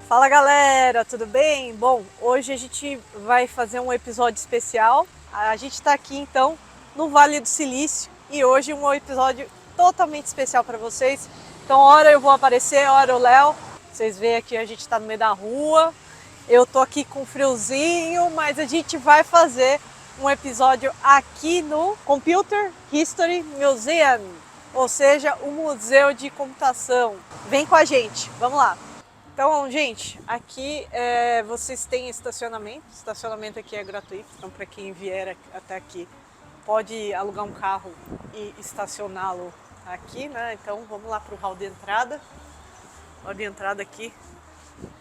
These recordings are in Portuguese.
Fala galera, tudo bem? Bom, hoje a gente vai fazer um episódio especial. A gente está aqui então no Vale do Silício e hoje um episódio totalmente especial para vocês. Então, hora eu vou aparecer, hora o Léo. Vocês veem aqui, a gente está no meio da rua. Eu tô aqui com friozinho, mas a gente vai fazer um episódio aqui no Computer History Museum, ou seja, o Museu de Computação. Vem com a gente, vamos lá. Então, gente, aqui vocês têm estacionamento. O estacionamento aqui é gratuito, então para quem vier até aqui pode alugar um carro e estacioná-lo aqui, né? Então vamos lá para o hall de entrada. Hall de entrada aqui.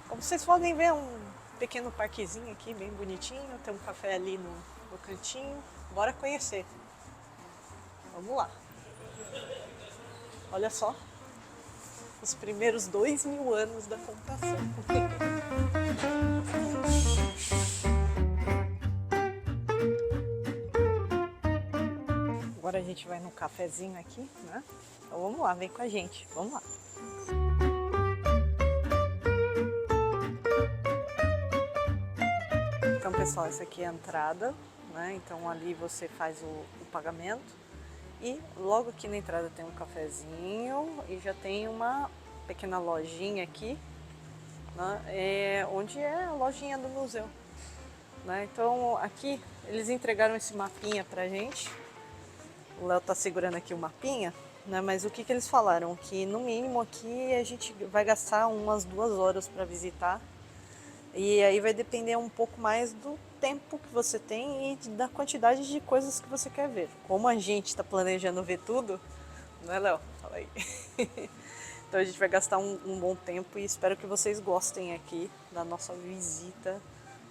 Como vocês podem ver, um pequeno parquezinho aqui, bem bonitinho. Tem um café ali no cantinho. Bora conhecer. Vamos lá. Olha só. Os primeiros 2000 anos da computação. Agora a gente vai no cafezinho aqui, né? Então vamos lá, vem com a gente, vamos lá. Então, pessoal, essa aqui é a entrada, né? Então ali você faz o pagamento. E logo aqui na entrada tem um cafezinho e já tem uma pequena lojinha aqui, né, onde é a lojinha do museu. Né? Então aqui eles entregaram esse mapinha pra gente. O Léo tá segurando aqui o mapinha, né? Mas o que eles falaram? Que no mínimo aqui a gente vai gastar umas 2 horas para visitar. E aí vai depender um pouco mais do tempo que você tem e da quantidade de coisas que você quer ver. Como a gente está planejando ver tudo, né, Léo? Fala aí. Então a gente vai gastar um bom tempo e espero que vocês gostem aqui da nossa visita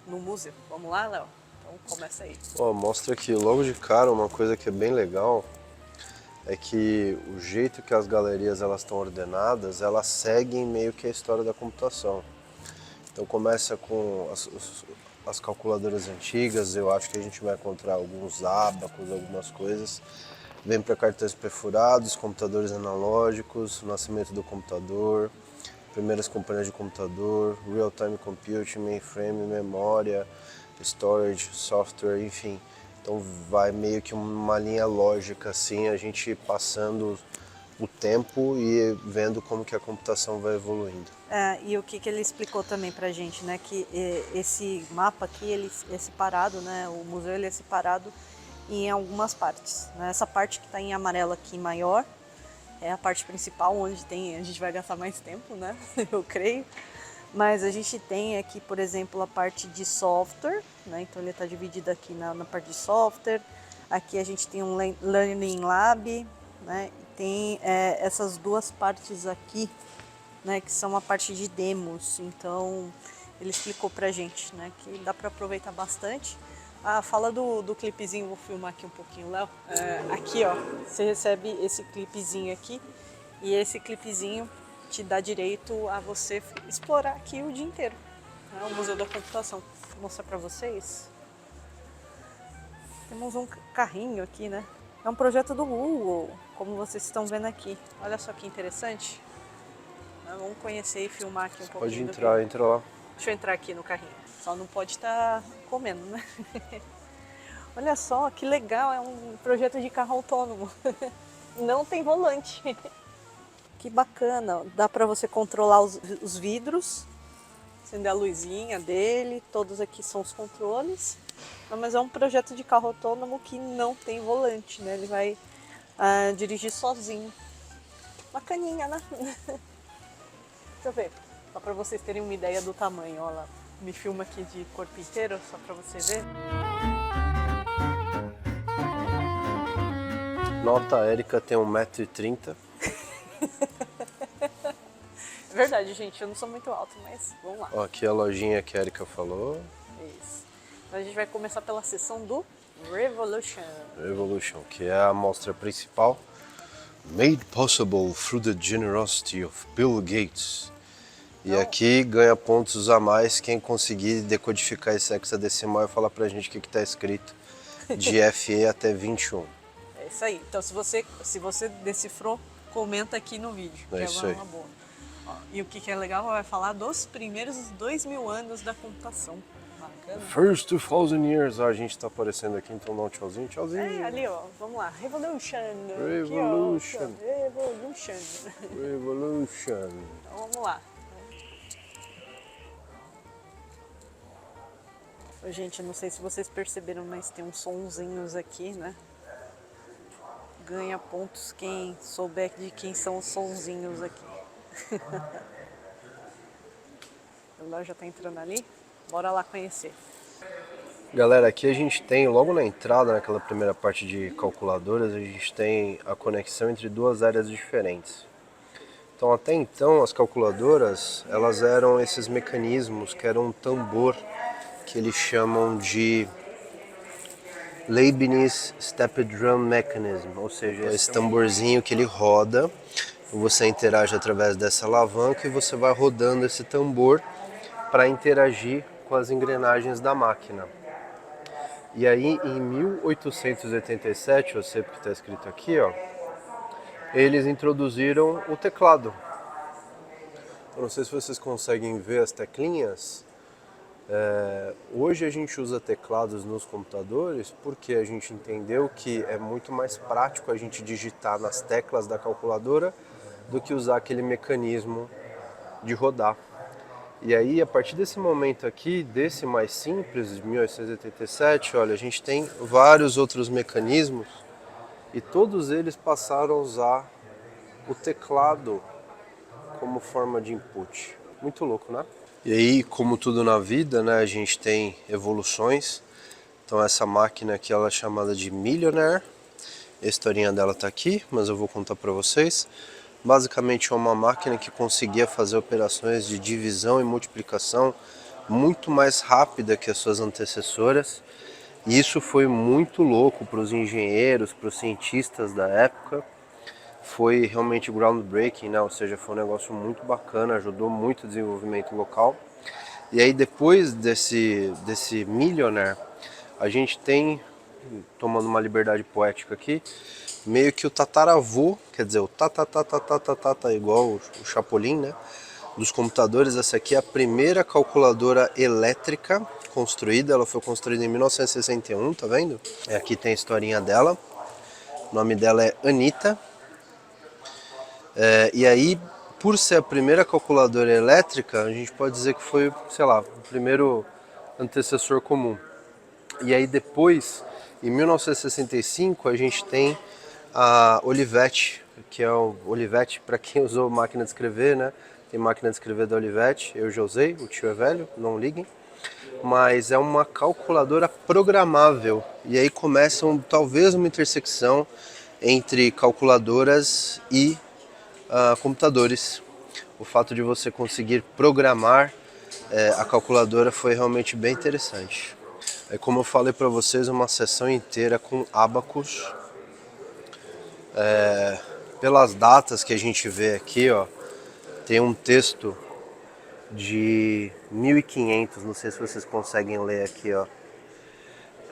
no museu. Vamos lá, Léo? Então começa aí. Ó, mostra aqui logo de cara uma coisa que é bem legal, é que o jeito que as galerias elas estão ordenadas, elas seguem meio que a história da computação. Então começa com as calculadoras antigas, eu acho que a gente vai encontrar alguns ábacos, algumas coisas. Vem para cartões perfurados, computadores analógicos, nascimento do computador, primeiras companhias de computador, real-time computing, mainframe, memória, storage, software, enfim. Então vai meio que uma linha lógica assim, a gente passando o tempo e vendo como que a computação vai evoluindo. E o que ele explicou também pra gente, né, que esse mapa aqui ele é separado, né, o museu ele é separado em algumas partes. Né? Essa parte que está em amarelo aqui maior é a parte principal, onde a gente vai gastar mais tempo, né, eu creio. Mas a gente tem aqui, por exemplo, a parte de software, né, então ele está dividido aqui na parte de software. Aqui a gente tem um Learning Lab, né, e tem essas duas partes aqui, né, que são a parte de demos. Então ele explicou pra gente, né, que dá para aproveitar bastante. Fala do clipezinho, vou filmar aqui um pouquinho, Léo. Aqui ó, você recebe esse clipezinho aqui e esse clipezinho te dá direito a você explorar aqui o dia inteiro, né, o Museu da Computação. Vou mostrar pra vocês. Temos um carrinho aqui, né? É um projeto do Google, como vocês estão vendo aqui. Olha só que interessante. Vamos conhecer e filmar aqui um pouquinho. Pode entrar, entra lá. Deixa eu entrar aqui no carrinho. Só não pode estar comendo, né? Olha só, que legal, é um projeto de carro autônomo. Não tem volante. Que bacana, dá para você controlar os vidros, acender a luzinha dele, todos aqui são os controles. Mas é um projeto de carro autônomo que não tem volante, né? Ele vai dirigir sozinho. Bacaninha, né? Deixa eu ver, só para vocês terem uma ideia do tamanho, olha lá. Me filma aqui de corpo inteiro, só para você ver. Nota, a Erika tem 1,30 m. É verdade, gente, eu não sou muito alto, mas vamos lá. Ó, aqui a lojinha que a Erika falou. Isso. Então a gente vai começar pela seção do Revolution. Revolution, que é a mostra principal. Made possible through the generosity of Bill Gates. E aqui ganha pontos a mais quem conseguir decodificar esse hexadecimal e falar pra gente o que está escrito de FE até 21. É isso aí. Então se você decifrou, comenta aqui no vídeo. É isso aí. Uma boa. Ó, e o que é legal, vai falar dos primeiros 2000 anos da computação. Bacana. First 2000 years. A gente tá aparecendo aqui, então dá um tchauzinho. Tchauzinho. É, ali ó, vamos lá. Revolution. Revolution. Aqui, ó, Revolution. Revolution. Então vamos lá. Gente, não sei se vocês perceberam, mas tem uns sonzinhos aqui, né? Ganha pontos quem souber de quem são os sonzinhos aqui. O Léo já tá entrando ali. Bora lá conhecer. Galera, aqui a gente tem, logo na entrada, naquela primeira parte de calculadoras, a gente tem a conexão entre duas áreas diferentes. Então, até então, as calculadoras, elas eram esses mecanismos que eram um tambor que eles chamam de Leibniz Step Drum Mechanism, ou seja, esse tamborzinho que ele roda, você interage através dessa alavanca e você vai rodando esse tambor para interagir com as engrenagens da máquina. E aí, em 1887, eu sei porque está escrito aqui, ó, eles introduziram o teclado. Eu não sei se vocês conseguem ver as teclinhas. Hoje a gente usa teclados nos computadores porque a gente entendeu que é muito mais prático a gente digitar nas teclas da calculadora do que usar aquele mecanismo de rodar. E aí, a partir desse momento aqui, desse mais simples, de 1887, olha, a gente tem vários outros mecanismos e todos eles passaram a usar o teclado como forma de input. Muito louco, né? E aí, como tudo na vida, né, a gente tem evoluções. Então essa máquina aqui, ela é chamada de Millionaire. A historinha dela tá aqui, mas eu vou contar para vocês. Basicamente é uma máquina que conseguia fazer operações de divisão e multiplicação muito mais rápida que as suas antecessoras. E isso foi muito louco para os engenheiros, para os cientistas da época. Foi realmente groundbreaking, né? Ou seja, foi um negócio muito bacana, ajudou muito o desenvolvimento local. E aí depois desse Millionaire, a gente tem, tomando uma liberdade poética aqui, meio que o tataravô, quer dizer, o tata, igual o Chapolin, né? Dos computadores. Essa aqui é a primeira calculadora elétrica construída, ela foi construída em 1961, tá vendo? Aqui tem a historinha dela, o nome dela é Anita. E aí, por ser a primeira calculadora elétrica, a gente pode dizer que foi, sei lá, o primeiro antecessor comum. E aí depois, em 1965, a gente tem a Olivetti, que é o Olivetti, para quem usou máquina de escrever, né? Tem máquina de escrever da Olivetti, eu já usei, o tio é velho, não liguem. Mas é uma calculadora programável. E aí começa talvez uma intersecção entre calculadoras e computadores. O fato de você conseguir programar a calculadora foi realmente bem interessante. Como eu falei para vocês, uma sessão inteira com abacus. Pelas datas que a gente vê aqui, ó, tem um texto de 1500, não sei se vocês conseguem ler aqui, ó.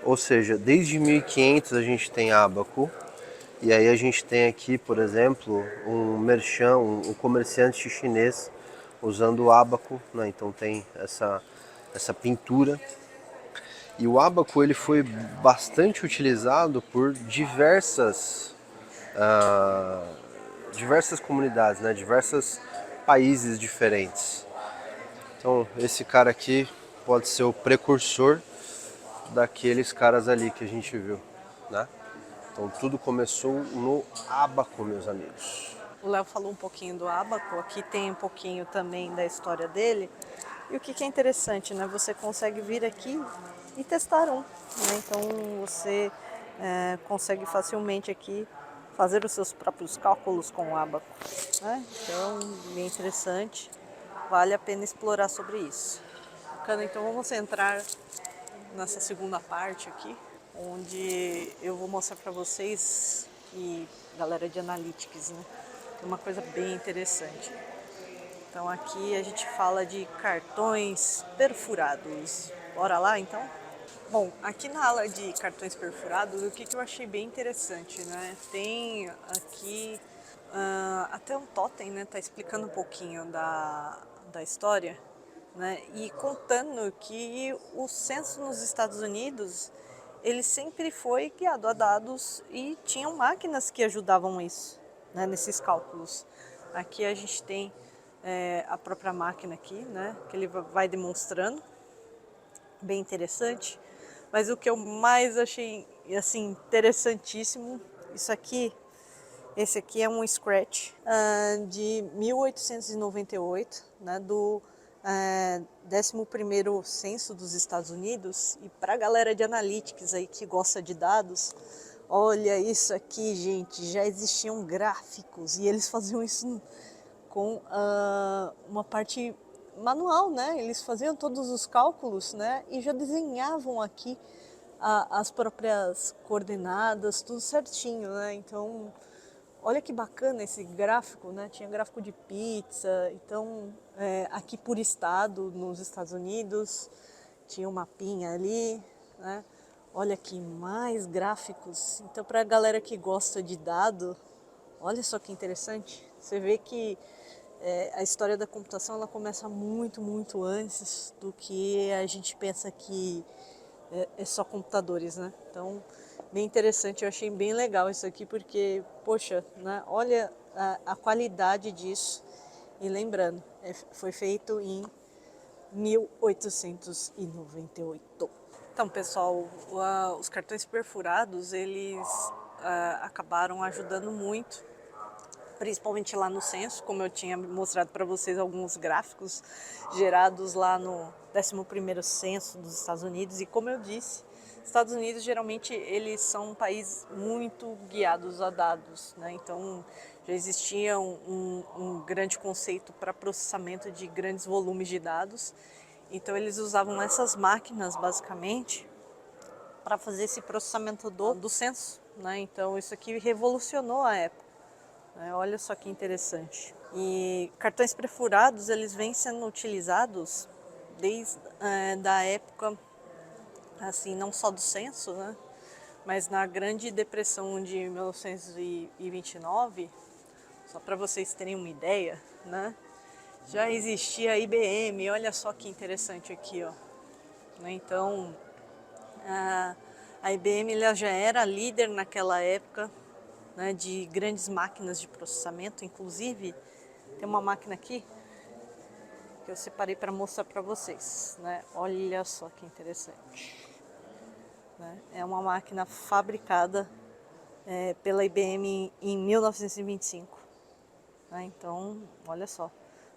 Ou seja, desde 1500 a gente tem ábaco. E aí a gente tem aqui, por exemplo, um merchan, um comerciante chinês usando o ábaco, né? Então tem essa pintura. E o ábaco ele foi bastante utilizado por diversas comunidades, né? Diversos países diferentes. Então esse cara aqui pode ser o precursor daqueles caras ali que a gente viu, né? Então tudo começou no ábaco, meus amigos. O Léo falou um pouquinho do ábaco, aqui tem um pouquinho também da história dele. E o que é interessante, né? Você consegue vir aqui e testar um, né? Então você consegue facilmente aqui fazer os seus próprios cálculos com o ábaco, né? Então, bem interessante, vale a pena explorar sobre isso. Bacana, então vamos entrar nessa segunda parte aqui, onde eu vou mostrar para vocês, e galera de Analytics, né? Tem uma coisa bem interessante. Então aqui a gente fala de cartões perfurados. Bora lá então? Bom, aqui na ala de cartões perfurados, o que eu achei bem interessante, né? Tem aqui até um totem, né, tá explicando um pouquinho da história, né, e contando que o censo nos Estados Unidos, ele sempre foi guiado a dados e tinham máquinas que ajudavam isso, né, nesses cálculos. Aqui a gente tem a própria máquina aqui, né, que ele vai demonstrando, bem interessante. Mas o que eu mais achei assim interessantíssimo, isso aqui, esse aqui é um scratch de 1898, né, do 11º censo dos Estados Unidos. E para a galera de analytics aí que gosta de dados, olha isso aqui, gente, já existiam gráficos e eles faziam isso com uma parte manual, né? Eles faziam todos os cálculos, né? E já desenhavam aqui as próprias coordenadas, tudo certinho, né? Então, olha que bacana esse gráfico, né? Tinha gráfico de pizza, então aqui por estado, nos Estados Unidos, tinha um mapinha ali, né? Olha aqui, mais gráficos. Então, para a galera que gosta de dado, olha só que interessante. Você vê que a história da computação ela começa muito, muito antes do que a gente pensa que é só computadores, né? Então, bem interessante, eu achei bem legal isso aqui, porque, poxa, né? Olha a qualidade disso. E lembrando, foi feito em 1898. Então, pessoal, os cartões perfurados, eles acabaram ajudando muito, principalmente lá no censo, como eu tinha mostrado para vocês alguns gráficos gerados lá no 11º censo dos Estados Unidos. E como eu disse, Estados Unidos geralmente eles são um país muito guiados a dados, né? Então já existia um grande conceito para processamento de grandes volumes de dados. Então eles usavam essas máquinas basicamente para fazer esse processamento do censo, né? Então isso aqui revolucionou a época. Olha só que interessante. E cartões perfurados, eles vêm sendo utilizados desde da época, assim, não só do censo, né? Mas na Grande Depressão de 1929, só para vocês terem uma ideia, né? Já existia a IBM, olha só que interessante aqui, ó. Então, a IBM ela já era líder naquela época, né, de grandes máquinas de processamento. Inclusive tem uma máquina aqui que eu separei para mostrar para vocês, né? Olha só que interessante, né? É uma máquina fabricada pela IBM em 1925, né? Então olha só,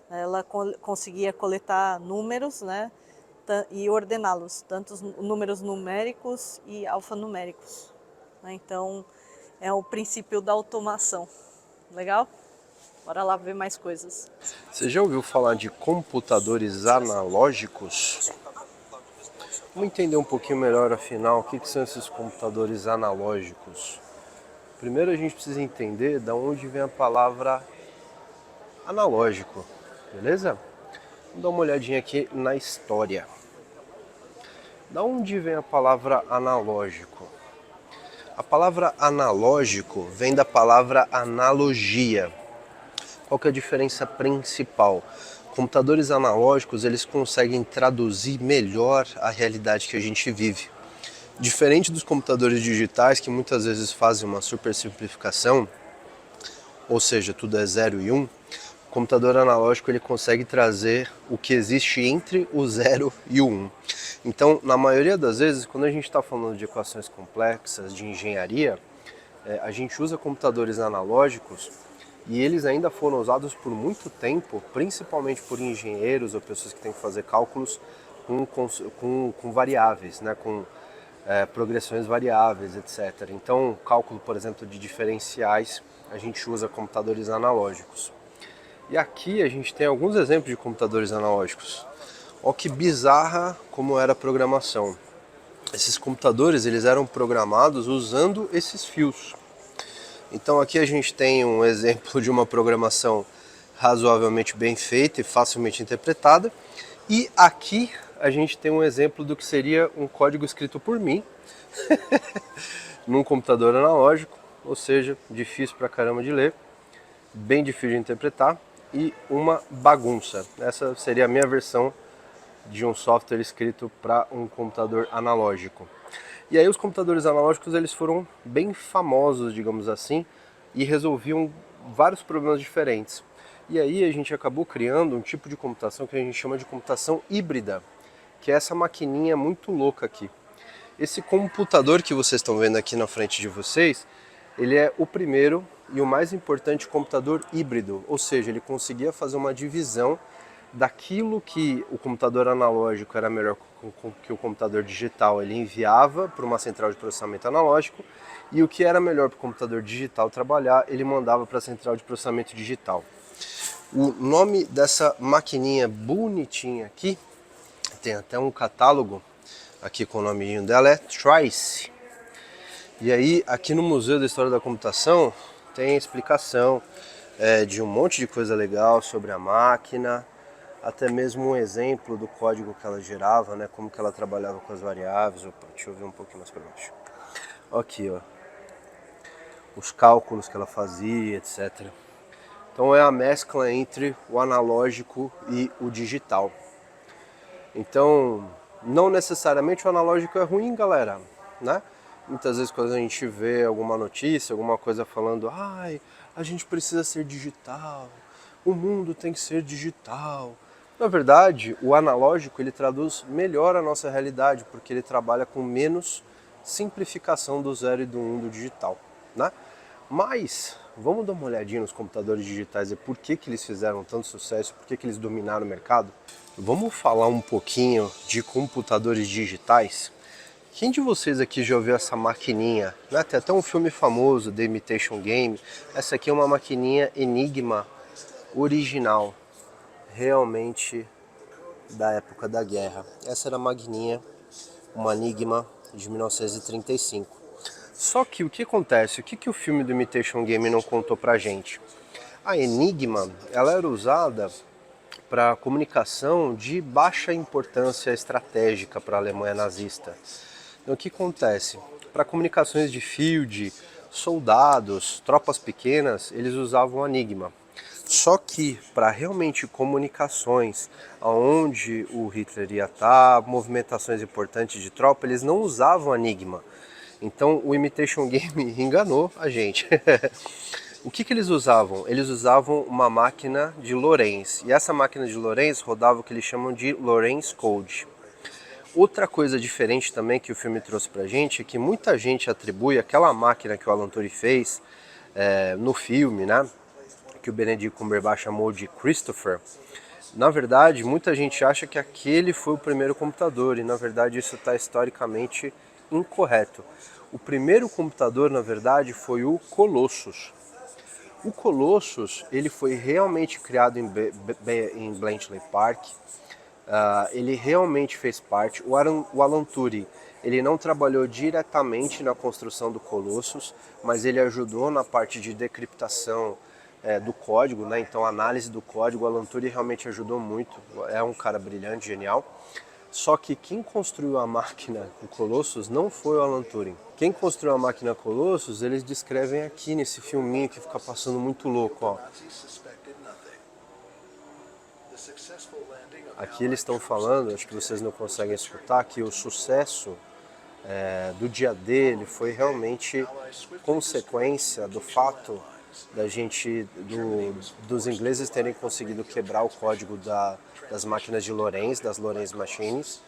ela conseguia coletar números, né, e ordená-los, tanto os números numéricos e alfanuméricos, né? Então é o princípio da automação. Legal? Bora lá ver mais coisas. Você já ouviu falar de computadores analógicos? Vamos entender um pouquinho melhor, afinal, o que são esses computadores analógicos. Primeiro a gente precisa entender de onde vem a palavra analógico, beleza? Vamos dar uma olhadinha aqui na história. Da onde vem a palavra analógico? A palavra analógico vem da palavra analogia. Qual que é a diferença principal? Computadores analógicos, eles conseguem traduzir melhor a realidade que a gente vive. Diferente dos computadores digitais, que muitas vezes fazem uma super simplificação, ou seja, tudo é 0 e 1, o computador analógico ele consegue trazer o que existe entre o 0 e o 1. Então, na maioria das vezes, quando a gente está falando de equações complexas, de engenharia, a gente usa computadores analógicos e eles ainda foram usados por muito tempo, principalmente por engenheiros ou pessoas que têm que fazer cálculos com variáveis, né, com progressões variáveis, etc. Então, cálculo, por exemplo, de diferenciais, a gente usa computadores analógicos. E aqui a gente tem alguns exemplos de computadores analógicos. Olha que bizarra como era a programação. Esses computadores eles eram programados usando esses fios. Então aqui a gente tem um exemplo de uma programação razoavelmente bem feita e facilmente interpretada. E aqui a gente tem um exemplo do que seria um código escrito por mim num computador analógico, ou seja, difícil pra caramba de ler. bem difícil de interpretar e uma bagunça. Essa seria a minha versão de um software escrito para um computador analógico. E aí os computadores analógicos eles foram bem famosos, digamos assim, e resolviam vários problemas diferentes. E aí a gente acabou criando um tipo de computação que a gente chama de computação híbrida, que é essa maquininha muito louca aqui. Esse computador que vocês estão vendo aqui na frente de vocês, ele é o primeiro e o mais importante computador híbrido, ou seja, ele conseguia fazer uma divisão daquilo que o computador analógico era melhor que o computador digital, ele enviava para uma central de processamento analógico, e o que era melhor para o computador digital trabalhar, ele mandava para a central de processamento digital. O nome dessa maquininha bonitinha aqui, tem até um catálogo aqui com o nomezinho dela, é Trice. E aí, aqui no Museu da História da Computação, tem explicação de um monte de coisa legal sobre a máquina, até mesmo um exemplo do código que ela gerava, né, como que ela trabalhava com as variáveis. Opa, deixa eu ver um pouquinho mais para baixo. Aqui, ó, os cálculos que ela fazia, etc. Então é a mescla entre o analógico e o digital. Então, não necessariamente o analógico é ruim, galera, né? Muitas vezes quando a gente vê alguma notícia, alguma coisa falando, ai, a gente precisa ser digital, o mundo tem que ser digital. Na verdade, o analógico ele traduz melhor a nossa realidade, porque ele trabalha com menos simplificação do 0 e do 1 do digital, né? Mas, vamos dar uma olhadinha nos computadores digitais e por que eles fizeram tanto sucesso, por que eles dominaram o mercado? Vamos falar um pouquinho de computadores digitais? Quem de vocês aqui já ouviu essa maquininha? Né? Tem até um filme famoso, The Imitation Game. Essa aqui é uma maquininha Enigma original, realmente da época da guerra. Essa era a maquininha, uma Enigma de 1935. Só que o que acontece? O que o filme do Imitation Game não contou pra gente? A Enigma, ela era usada para comunicação de baixa importância estratégica para a Alemanha nazista. Então o que acontece? Para comunicações de field, soldados, tropas pequenas, eles usavam a Enigma. Só que para realmente comunicações aonde o Hitler ia estar, movimentações importantes de tropa, eles não usavam a Enigma. Então o Imitation Game enganou a gente. O que eles usavam? Eles usavam uma máquina de Lorenz. E essa máquina de Lorenz rodava o que eles chamam de Lorenz Code. Outra coisa diferente também que o filme trouxe pra gente é que muita gente atribui aquela máquina que o Alan Turing fez no filme, né? Que o Benedict Cumberbatch chamou de Christopher. Na verdade, muita gente acha que aquele foi o primeiro computador e na verdade isso está historicamente incorreto. O primeiro computador, na verdade, foi o Colossus. O Colossus, ele foi realmente criado em Bletchley Park. Ele realmente fez parte. O Alan Turing, ele não trabalhou diretamente na construção do Colossus, mas ele ajudou na parte de decriptação do código, né? Então a análise do código, o Alan Turing realmente ajudou muito. É um cara brilhante, genial. Só que quem construiu a máquina do Colossus não foi o Alan Turing. Quem construiu a máquina Colossus, eles descrevem aqui nesse filminho que fica passando muito louco, ó. Aqui eles estão falando, acho que vocês não conseguem escutar, que o sucesso do dia dele foi realmente consequência do fato dos ingleses terem conseguido quebrar o código das máquinas de Lorenz, das Lorenz Machines,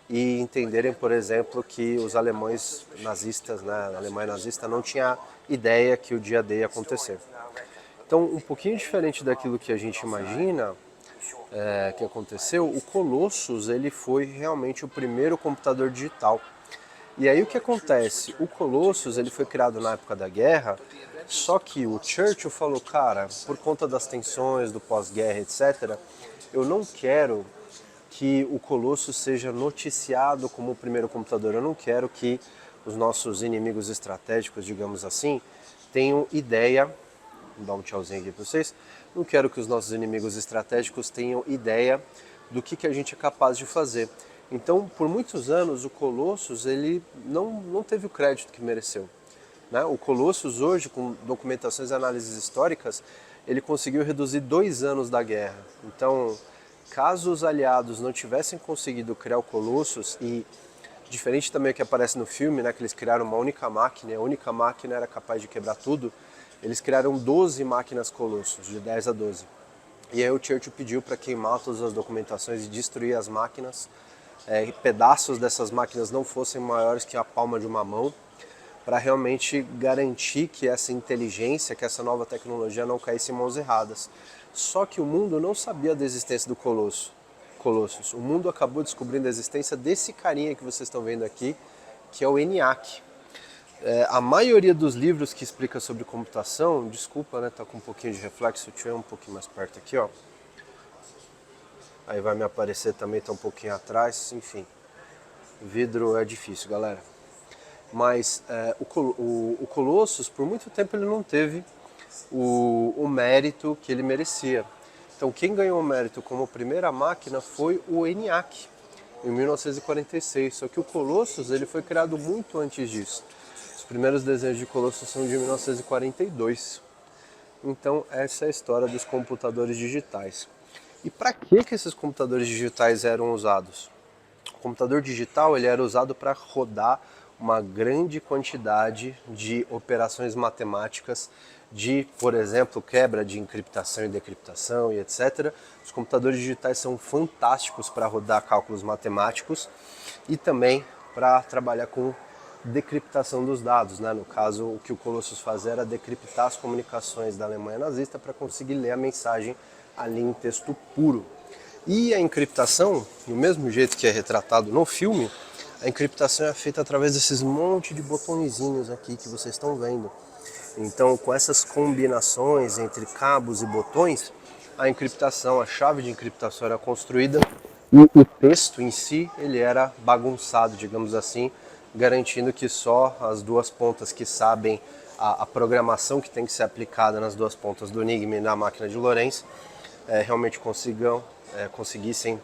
e entenderem, por exemplo, que os alemães nazistas, né, a Alemanha nazista não tinha ideia que o dia D ia acontecer. Então, um pouquinho diferente daquilo que a gente imagina que aconteceu, o Colossus ele foi realmente o primeiro computador digital. E aí o que acontece? O Colossus ele foi criado na época da guerra, só que o Churchill falou, cara, por conta das tensões, do pós-guerra, etc., eu não quero que o Colossus seja noticiado como o primeiro computador. Eu não quero que os nossos inimigos estratégicos, digamos assim, tenham ideia, vou dar um tchauzinho aqui para vocês, não quero que os nossos inimigos estratégicos tenham ideia do que a gente é capaz de fazer. Então, por muitos anos, o Colossus ele não teve o crédito que mereceu. né? O Colossus hoje, com documentações e análises históricas, ele conseguiu reduzir 2 anos da guerra. Então, caso os aliados não tivessem conseguido criar o Colossus, e diferente também do que aparece no filme, né, que eles criaram uma única máquina, e a única máquina era capaz de quebrar tudo, eles criaram 12 máquinas Colossus, de 10 a 12. E aí o Churchill pediu para queimar todas as documentações e destruir as máquinas, pedaços dessas máquinas não fossem maiores que a palma de uma mão, para realmente garantir que essa inteligência, que essa nova tecnologia não caísse em mãos erradas. Só que o mundo não sabia da existência do Colossus. O mundo acabou descobrindo a existência desse carinha que vocês estão vendo aqui, que é o ENIAC. A maioria dos livros que explica sobre computação, desculpa, né, tá com um pouquinho de reflexo, deixa eu ir um pouquinho mais perto aqui, ó. Aí vai me aparecer também, tá um pouquinho atrás, enfim. Vidro é difícil, galera. Mas o Colossus, por muito tempo, ele não teve o mérito que ele merecia. Então, quem ganhou o mérito como primeira máquina foi o ENIAC, em 1946. Só que o Colossus ele foi criado muito antes disso. Os primeiros desenhos de Colossus são de 1942. Então, essa é a história dos computadores digitais. E para que esses computadores digitais eram usados? O computador digital ele era usado para rodar uma grande quantidade de operações matemáticas de, por exemplo, quebra de encriptação e decriptação e etc. Os computadores digitais são fantásticos para rodar cálculos matemáticos e também para trabalhar com decriptação dos dados, né? No caso, o que o Colossus fazia era decriptar as comunicações da Alemanha nazista para conseguir ler a mensagem ali em texto puro. E a encriptação, do mesmo jeito que é retratado no filme, a encriptação é feita através desses monte de botõezinhos aqui que vocês estão vendo. Então, com essas combinações entre cabos e botões, a encriptação, a chave de encriptação era construída e o texto em si ele era bagunçado, digamos assim, garantindo que só as duas pontas que sabem a programação que tem que ser aplicada nas duas pontas do Enigma e na máquina de Lorenz realmente conseguissem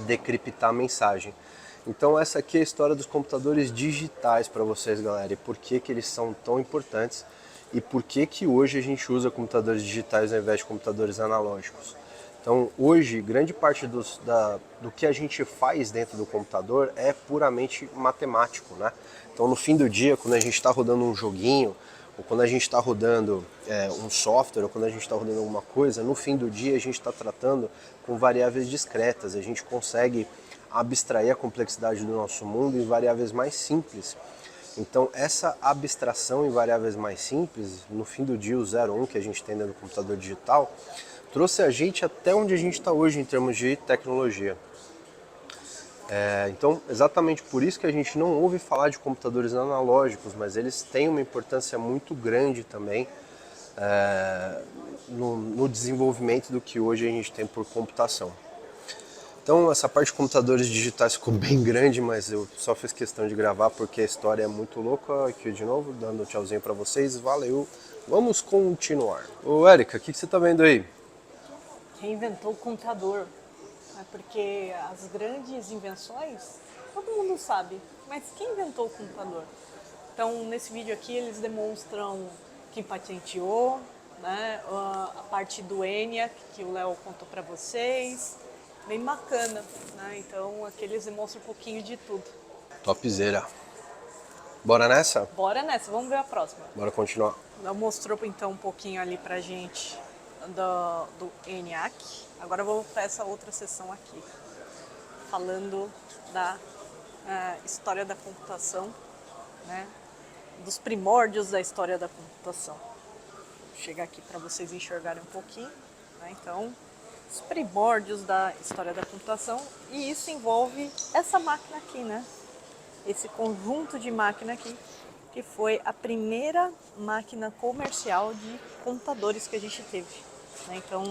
decriptar a mensagem. Então essa aqui é a história dos computadores digitais para vocês, galera, e por que eles são tão importantes e por que hoje a gente usa computadores digitais ao invés de computadores analógicos. Então hoje grande parte do que a gente faz dentro do computador é puramente matemático, né? Então no fim do dia, quando a gente está rodando um joguinho, ou quando a gente está rodando um software, ou quando a gente está rodando alguma coisa, no fim do dia a gente está tratando com variáveis discretas, a gente consegue abstrair a complexidade do nosso mundo em variáveis mais simples. Então essa abstração em variáveis mais simples, no fim do dia o 0,1 que a gente tem dentro do computador digital, trouxe a gente até onde a gente está hoje em termos de tecnologia. Então exatamente por isso que a gente não ouve falar de computadores analógicos, mas eles têm uma importância muito grande também no desenvolvimento do que hoje a gente tem por computação. Então essa parte de computadores digitais ficou bem grande, mas eu só fiz questão de gravar porque a história é muito louca. Aqui de novo, dando um tchauzinho para vocês, valeu, vamos continuar. Ô Érica, o que você tá vendo aí? Quem inventou o computador? Porque as grandes invenções, todo mundo sabe, mas quem inventou o computador? Então nesse vídeo aqui eles demonstram quem patenteou, né, a parte do ENIAC que o Léo contou para vocês. Bem bacana, né? Então aqui eles demonstram um pouquinho de tudo. Topzera. Bora nessa? Bora nessa, vamos ver a próxima. Bora continuar. Ela mostrou então um pouquinho ali pra gente do ENIAC. Agora vamos para essa outra sessão aqui, falando da história da computação, né? Dos primórdios da história da computação. Vou chegar aqui para vocês enxergarem um pouquinho, né? Então, os primórdios da história da computação, e isso envolve essa máquina aqui, né? Esse conjunto de máquina aqui, que foi a primeira máquina comercial de computadores que a gente teve, né? Então,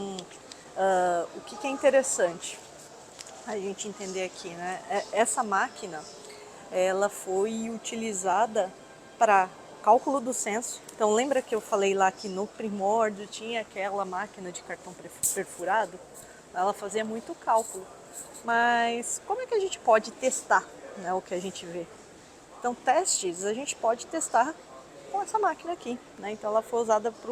o que é interessante a gente entender aqui, né? Essa máquina, ela foi utilizada para cálculo do censo. Então lembra que eu falei lá que no primórdio tinha aquela máquina de cartão perfurado? Ela fazia muito cálculo. Mas como é que a gente pode testar, né, o que a gente vê? Então testes a gente pode testar com essa máquina aqui, né? Então ela foi usada para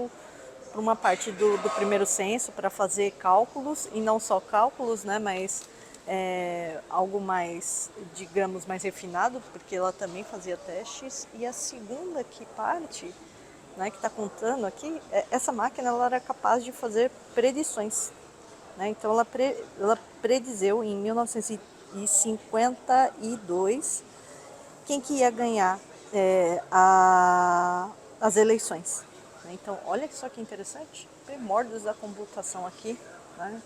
uma parte do primeiro censo para fazer cálculos, e não só cálculos, né? Mas algo mais, digamos, mais refinado, porque ela também fazia testes. E a segunda parte, né, que está contando aqui, essa máquina ela era capaz de fazer predições, né? Então ela predizeu em 1952 quem que ia ganhar as eleições. Então olha só que interessante, primórdios da computação aqui, né?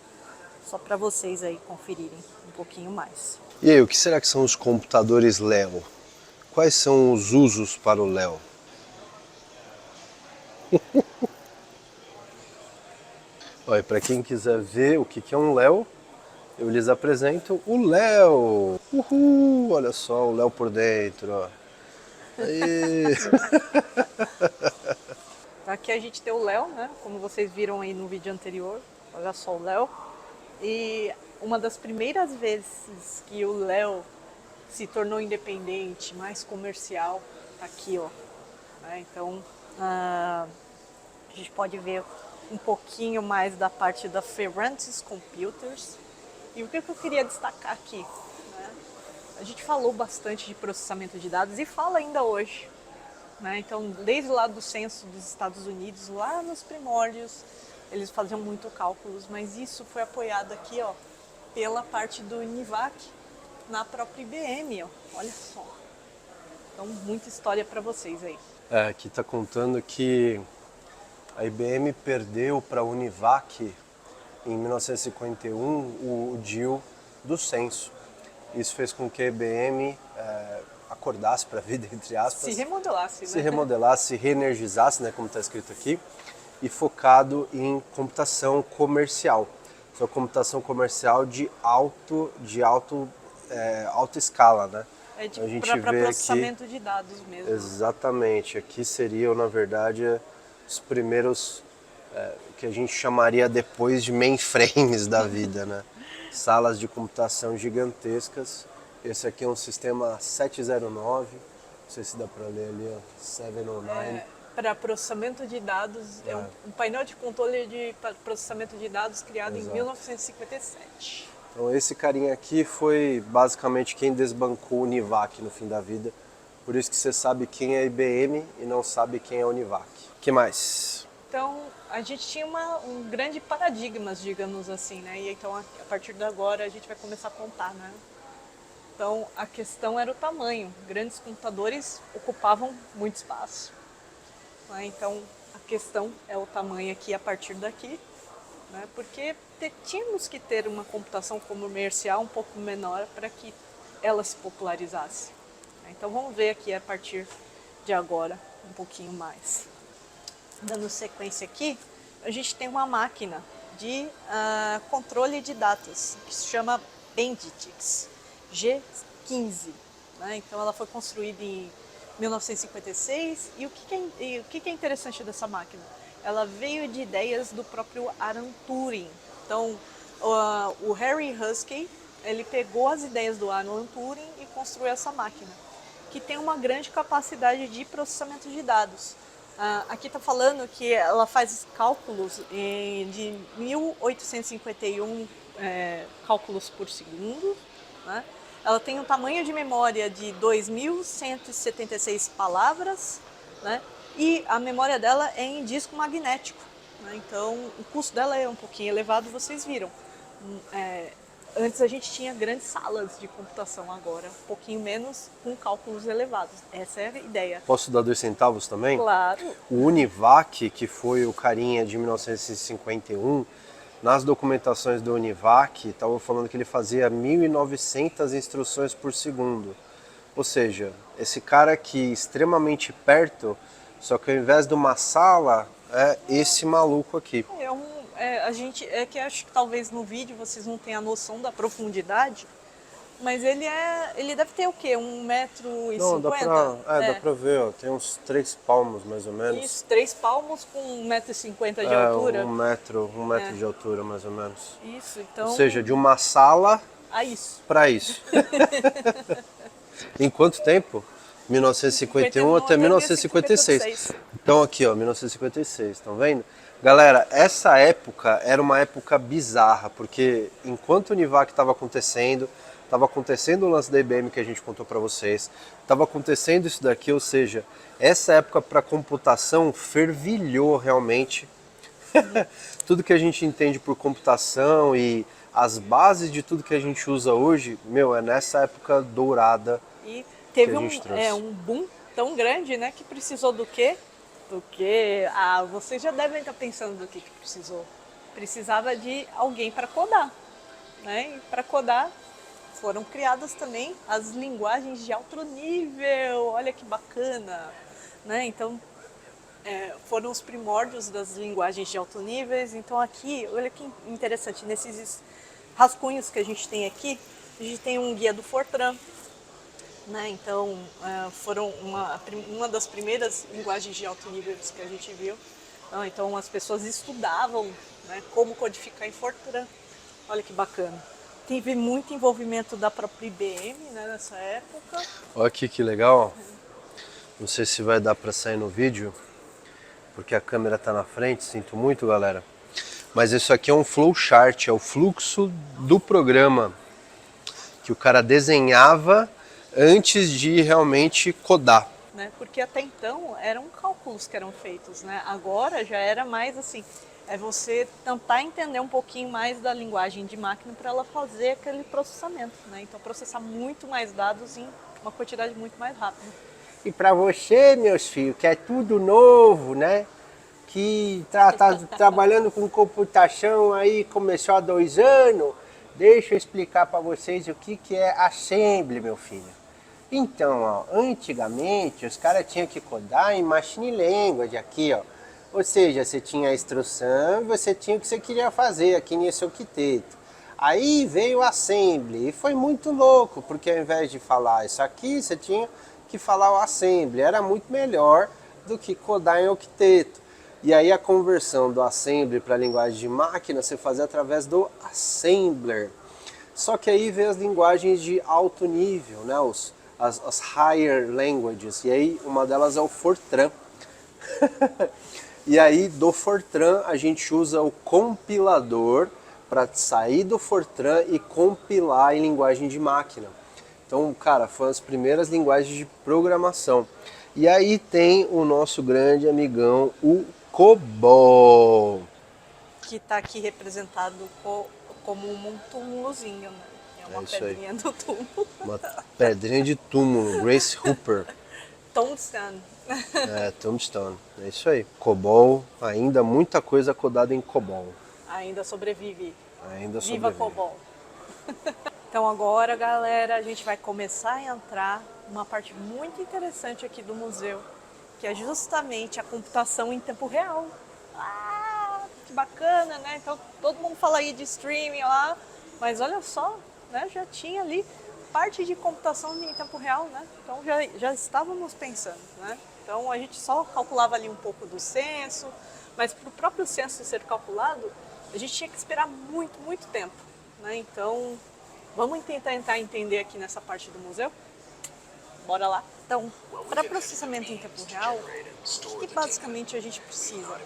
Só para vocês aí conferirem um pouquinho mais. E aí, o que será que são os computadores Leo? Quais são os usos para o Leo? Olha, para quem quiser ver o que é um Leo, eu lhes apresento o Leo. Uhul, olha só o Leo por dentro. Ó. Aí. Aqui a gente tem o Léo, né? Como vocês viram aí no vídeo anterior. Olha só o Léo. E uma das primeiras vezes que o Léo se tornou independente, mais comercial, tá aqui, ó. Então a gente pode ver um pouquinho mais da parte da Ferrantis Computers. E o que eu queria destacar aqui, né? A gente falou bastante de processamento de dados e fala ainda hoje, né? Então, desde lá do censo dos Estados Unidos, lá nos primórdios, eles faziam muito cálculos, mas isso foi apoiado aqui, ó, pela parte do Univac na própria IBM, ó. Olha só. Então, muita história para vocês aí. Aqui está contando que a IBM perdeu para a Univac em 1951 o deal do censo. Isso fez com que a IBM acordasse para a vida, entre aspas. Se remodelasse, né? Se remodelasse, se reenergizasse, né, como está escrito aqui, e focado em computação comercial. Só computação comercial de alta escala, né? Para processamento de dados mesmo. Exatamente. Aqui seriam, na verdade, os primeiros que a gente chamaria depois de mainframes da vida, né? Salas de computação gigantescas. Esse aqui é um sistema 709, não sei se dá para ler ali, ó, 709. Para processamento de dados, é um painel de controle de processamento de dados criado em 1957. Então esse carinha aqui foi basicamente quem desbancou o Univac no fim da vida. Por isso que você sabe quem é IBM e não sabe quem é Univac. O que mais? Então, a gente tinha um grande paradigmas, digamos assim, né? E então, a partir de agora, a gente vai começar a contar, né? Então, a questão era o tamanho. Grandes computadores ocupavam muito espaço. Né? Então, a questão é o tamanho aqui a partir daqui, né? Porque tínhamos que ter uma computação comercial um pouco menor para que ela se popularizasse. Então, vamos ver aqui a partir de agora um pouquinho mais. Dando sequência aqui, a gente tem uma máquina de controle de dados que se chama Bendix G15. Né? Então ela foi construída em 1956 e o que é interessante dessa máquina? Ela veio de ideias do próprio Alan Turing. Então o Harry Huskey ele pegou as ideias do Alan Turing e construiu essa máquina, que tem uma grande capacidade de processamento de dados. Aqui está falando que ela faz cálculos de 1851 cálculos por segundo. Né? Ela tem um tamanho de memória de 2.176 palavras, né? E a memória dela é em disco magnético. Né? Então o custo dela é um pouquinho elevado, vocês viram. Antes a gente tinha grandes salas de computação, agora um pouquinho menos com cálculos elevados. Essa é a ideia. Posso dar 2 centavos também? Claro. O Univac, que foi o carinha de 1951, nas documentações do Univac, estava falando que ele fazia 1.900 instruções por segundo. Ou seja, esse cara aqui extremamente perto, só que ao invés de uma sala, é esse maluco aqui. Que acho que talvez no vídeo vocês não tenham a noção da profundidade, mas ele deve ter o quê? 1,50 m? Não, dá pra ver, ó, tem uns 3 palmos mais ou menos. Isso, 3 palmos com 1,50 m de altura. Um metro de altura mais ou menos. Isso, então... Ou seja, de uma sala a isso. para isso. Em quanto tempo? 1951 até 1956. Então aqui, ó, 1956, estão vendo? Galera, essa época era uma época bizarra, porque enquanto o Univac estava acontecendo o lance da IBM que a gente contou para vocês, estava acontecendo isso daqui, ou seja, essa época para computação fervilhou realmente. Tudo que a gente entende por computação e as bases de tudo que a gente usa hoje, meu, é nessa época dourada. E teve um boom tão grande, né, que precisou do quê? Vocês já devem estar pensando do que precisou. Precisava de alguém para codar, né? E para codar foram criadas também as linguagens de alto nível. Olha que bacana, né? Então foram os primórdios das linguagens de alto nível. Então aqui, olha que interessante, nesses rascunhos que a gente tem aqui, a gente tem um guia do Fortran. Né? Então, foram uma das primeiras linguagens de alto nível que a gente viu. Então, as pessoas estudavam, né, como codificar em Fortran. Olha que bacana. Teve muito envolvimento da própria IBM, né, nessa época. Olha aqui que legal. Não sei se vai dar para sair no vídeo, porque a câmera está na frente, sinto muito, galera. Mas isso aqui é um flowchart, é o fluxo do programa que o cara desenhava antes de realmente codar. Né? Porque até então eram cálculos que eram feitos, né? Agora já era mais assim, é você tentar entender um pouquinho mais da linguagem de máquina para ela fazer aquele processamento, né? Então processar muito mais dados em uma quantidade muito mais rápida. E para você, meus filhos, que é tudo novo, né? Que tá trabalhando com computação aí, começou há 2 anos, deixa eu explicar para vocês o que é assembly, meu filho. Então, ó, antigamente os caras tinham que codar em machine language aqui, ó. Ou seja, você tinha a instrução e você tinha o que você queria fazer aqui nesse octeto. Aí veio o assembly e foi muito louco, porque ao invés de falar isso aqui, você tinha que falar o assembly. Era muito melhor do que codar em octeto. E aí a conversão do assembly para a linguagem de máquina você fazia através do assembler. Só que aí veio as linguagens de alto nível, né? As higher languages, e aí uma delas é o Fortran. E aí do Fortran a gente usa o compilador para sair do Fortran e compilar em linguagem de máquina. Então, cara, foram as primeiras linguagens de programação. E aí tem o nosso grande amigão, o COBOL. Que está aqui representado como um túmulozinho, né? É uma pedrinha do túmulo. Uma pedrinha de túmulo, Grace Hopper. Tombstone. Tombstone. É isso aí. COBOL, ainda muita coisa codada em COBOL. Ainda sobrevive. Ainda sobrevive. Viva COBOL. Então agora, galera, a gente vai começar a entrar numa parte muito interessante aqui do museu, que é justamente a computação em tempo real. Que bacana, né? Então todo mundo fala aí de streaming lá, mas olha só, né? Já tinha ali parte de computação em tempo real, né? Então já estávamos pensando, né? Então a gente só calculava ali um pouco do censo, mas para o próprio censo ser calculado, a gente tinha que esperar muito, muito tempo, né? Então vamos tentar entender aqui nessa parte do museu? Bora lá. Então, para processamento em tempo real, o que basicamente a gente precisa?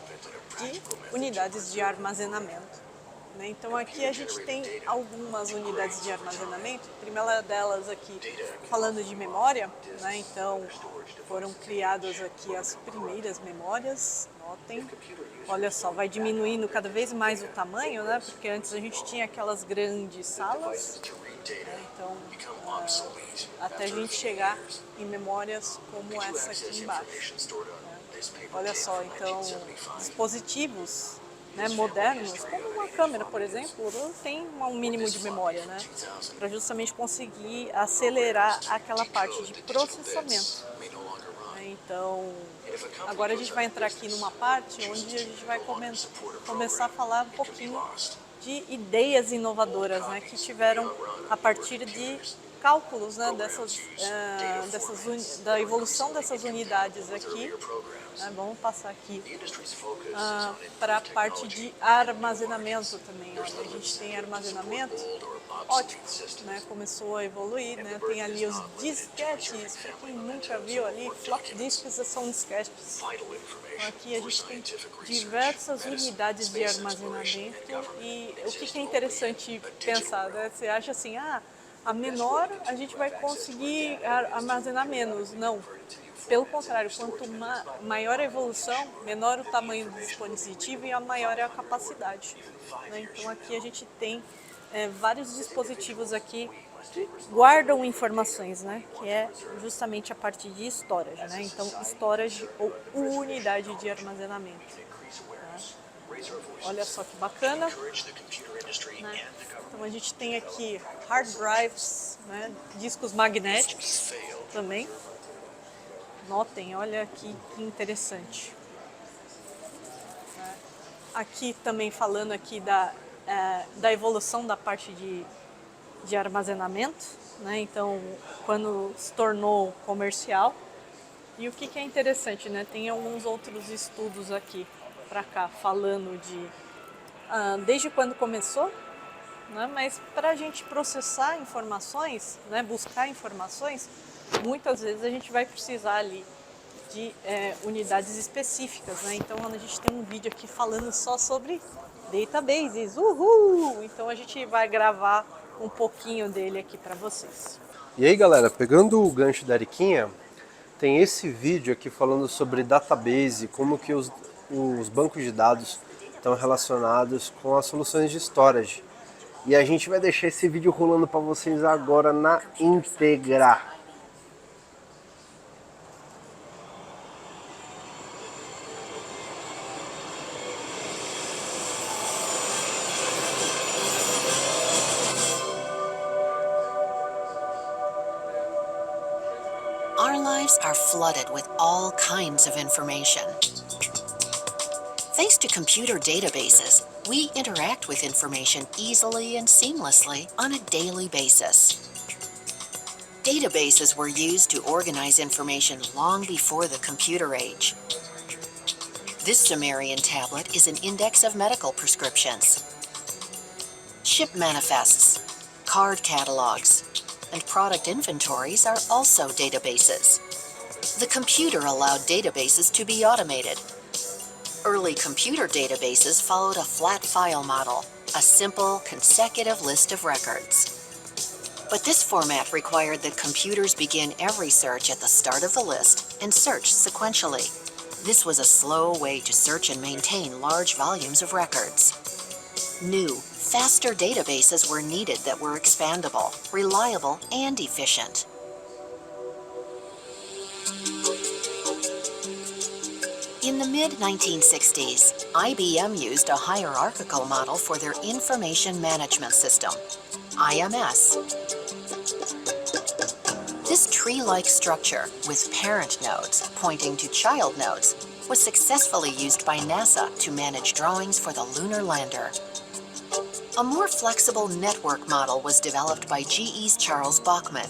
De unidades de armazenamento. Né? Então aqui a gente tem algumas unidades de armazenamento. A primeira delas aqui falando de memória, né? Então foram criadas aqui as primeiras memórias. Notem, olha só, vai diminuindo cada vez mais o tamanho, né? Porque antes a gente tinha aquelas grandes salas, né? Então até a gente chegar em memórias como essa aqui embaixo. Olha só, então dispositivos, né, modernos, como uma câmera, por exemplo, tem um mínimo de memória, né, para justamente conseguir acelerar aquela parte de processamento. Então, agora a gente vai entrar aqui numa parte onde a gente vai começar a falar um pouquinho de ideias inovadoras, né, que tiveram a partir de cálculos, né, da evolução dessas unidades aqui né? Vamos passar aqui para a parte de armazenamento também. Olha, a gente tem armazenamento ótimo, né? Começou a evoluir, né? Tem ali os disquetes, para quem nunca viu ali, flop disks são disquetes. Então aqui a gente tem diversas unidades de armazenamento e o que é interessante pensar, né? Você acha assim, a menor a gente vai conseguir armazenar menos. Não, pelo contrário, quanto maior a evolução, menor o tamanho do dispositivo e a maior é a capacidade, né? Então aqui a gente tem vários dispositivos aqui que guardam informações, né? Que é justamente a parte de storage, né? Então storage ou unidade de armazenamento. Tá? Olha só que bacana, né? Então a gente tem aqui hard drives, né? Discos magnéticos também. Notem, olha aqui que interessante. Aqui também falando aqui da evolução da parte de armazenamento, né? Então quando se tornou comercial. E o que é interessante, né? Tem alguns outros estudos aqui para cá falando de desde quando começou, né? Mas para a gente processar informações, né? Buscar informações, muitas vezes a gente vai precisar ali de unidades específicas, né? Então a gente tem um vídeo aqui falando só sobre databases, uhul! Então a gente vai gravar um pouquinho dele aqui para vocês. E aí galera, pegando o gancho da Ariquinha, tem esse vídeo aqui falando sobre database, como que os bancos de dados estão relacionados com as soluções de storage. E a gente vai deixar esse vídeo rolando para vocês agora na íntegra. Our lives are flooded with all kinds of information. Thanks to computer databases, we interact with information easily and seamlessly on a daily basis. Databases were used to organize information long before the computer age. This Sumerian tablet is an index of medical prescriptions. Ship manifests, card catalogs, and product inventories are also databases. The computer allowed databases to be automated. Early computer databases followed a flat file model, a simple, consecutive list of records. But this format required that computers begin every search at the start of the list and search sequentially. This was a slow way to search and maintain large volumes of records. New, faster databases were needed that were expandable, reliable, and efficient. In the mid-1960s, IBM used a hierarchical model for their Information Management System, IMS. This tree-like structure, with parent nodes pointing to child nodes, was successfully used by NASA to manage drawings for the lunar lander. A more flexible network model was developed by GE's Charles Bachman.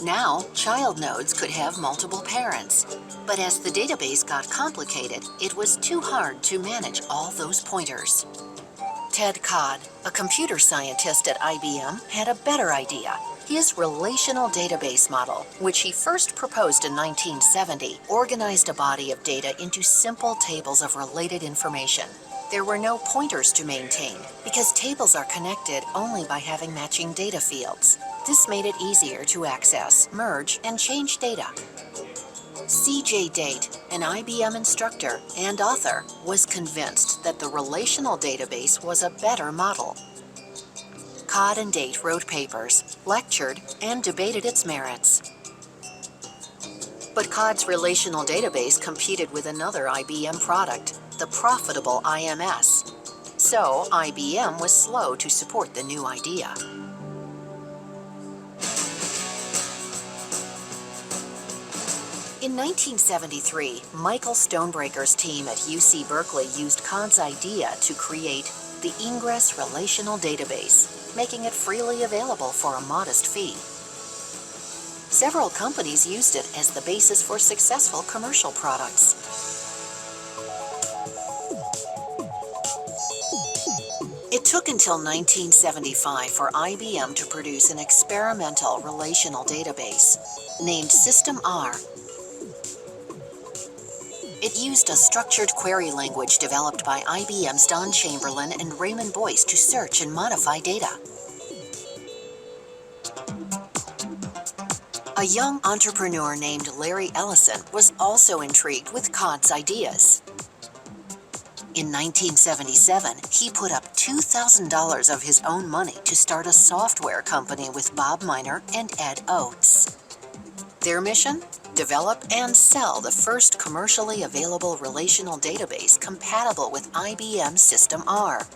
Now, child nodes could have multiple parents, but as the database got complicated, it was too hard to manage all those pointers. Ted Codd, a computer scientist at IBM, had a better idea. His relational database model, which he first proposed in 1970, organized a body of data into simple tables of related information. There were no pointers to maintain, because tables are connected only by having matching data fields. This made it easier to access, merge, and change data. C.J. Date, an IBM instructor and author, was convinced that the relational database was a better model. Codd and Date wrote papers, lectured, and debated its merits. But Codd's relational database competed with another IBM product, the profitable IMS. So IBM was slow to support the new idea. In 1973, Michael Stonebreaker's team at UC Berkeley used Codd's idea to create the Ingress Relational Database, making it freely available for a modest fee. Several companies used it as the basis for successful commercial products. It took until 1975 for IBM to produce an experimental relational database named System R. It used a structured query language developed by IBM's Don Chamberlain and Raymond Boyce to search and modify data. A young entrepreneur named Larry Ellison was also intrigued with Codd's ideas. In 1977, he put up $2,000 of his own money to start a software company with Bob Miner and Ed Oates. Their mission? Develop and sell the first commercially available relational database compatible with IBM System R.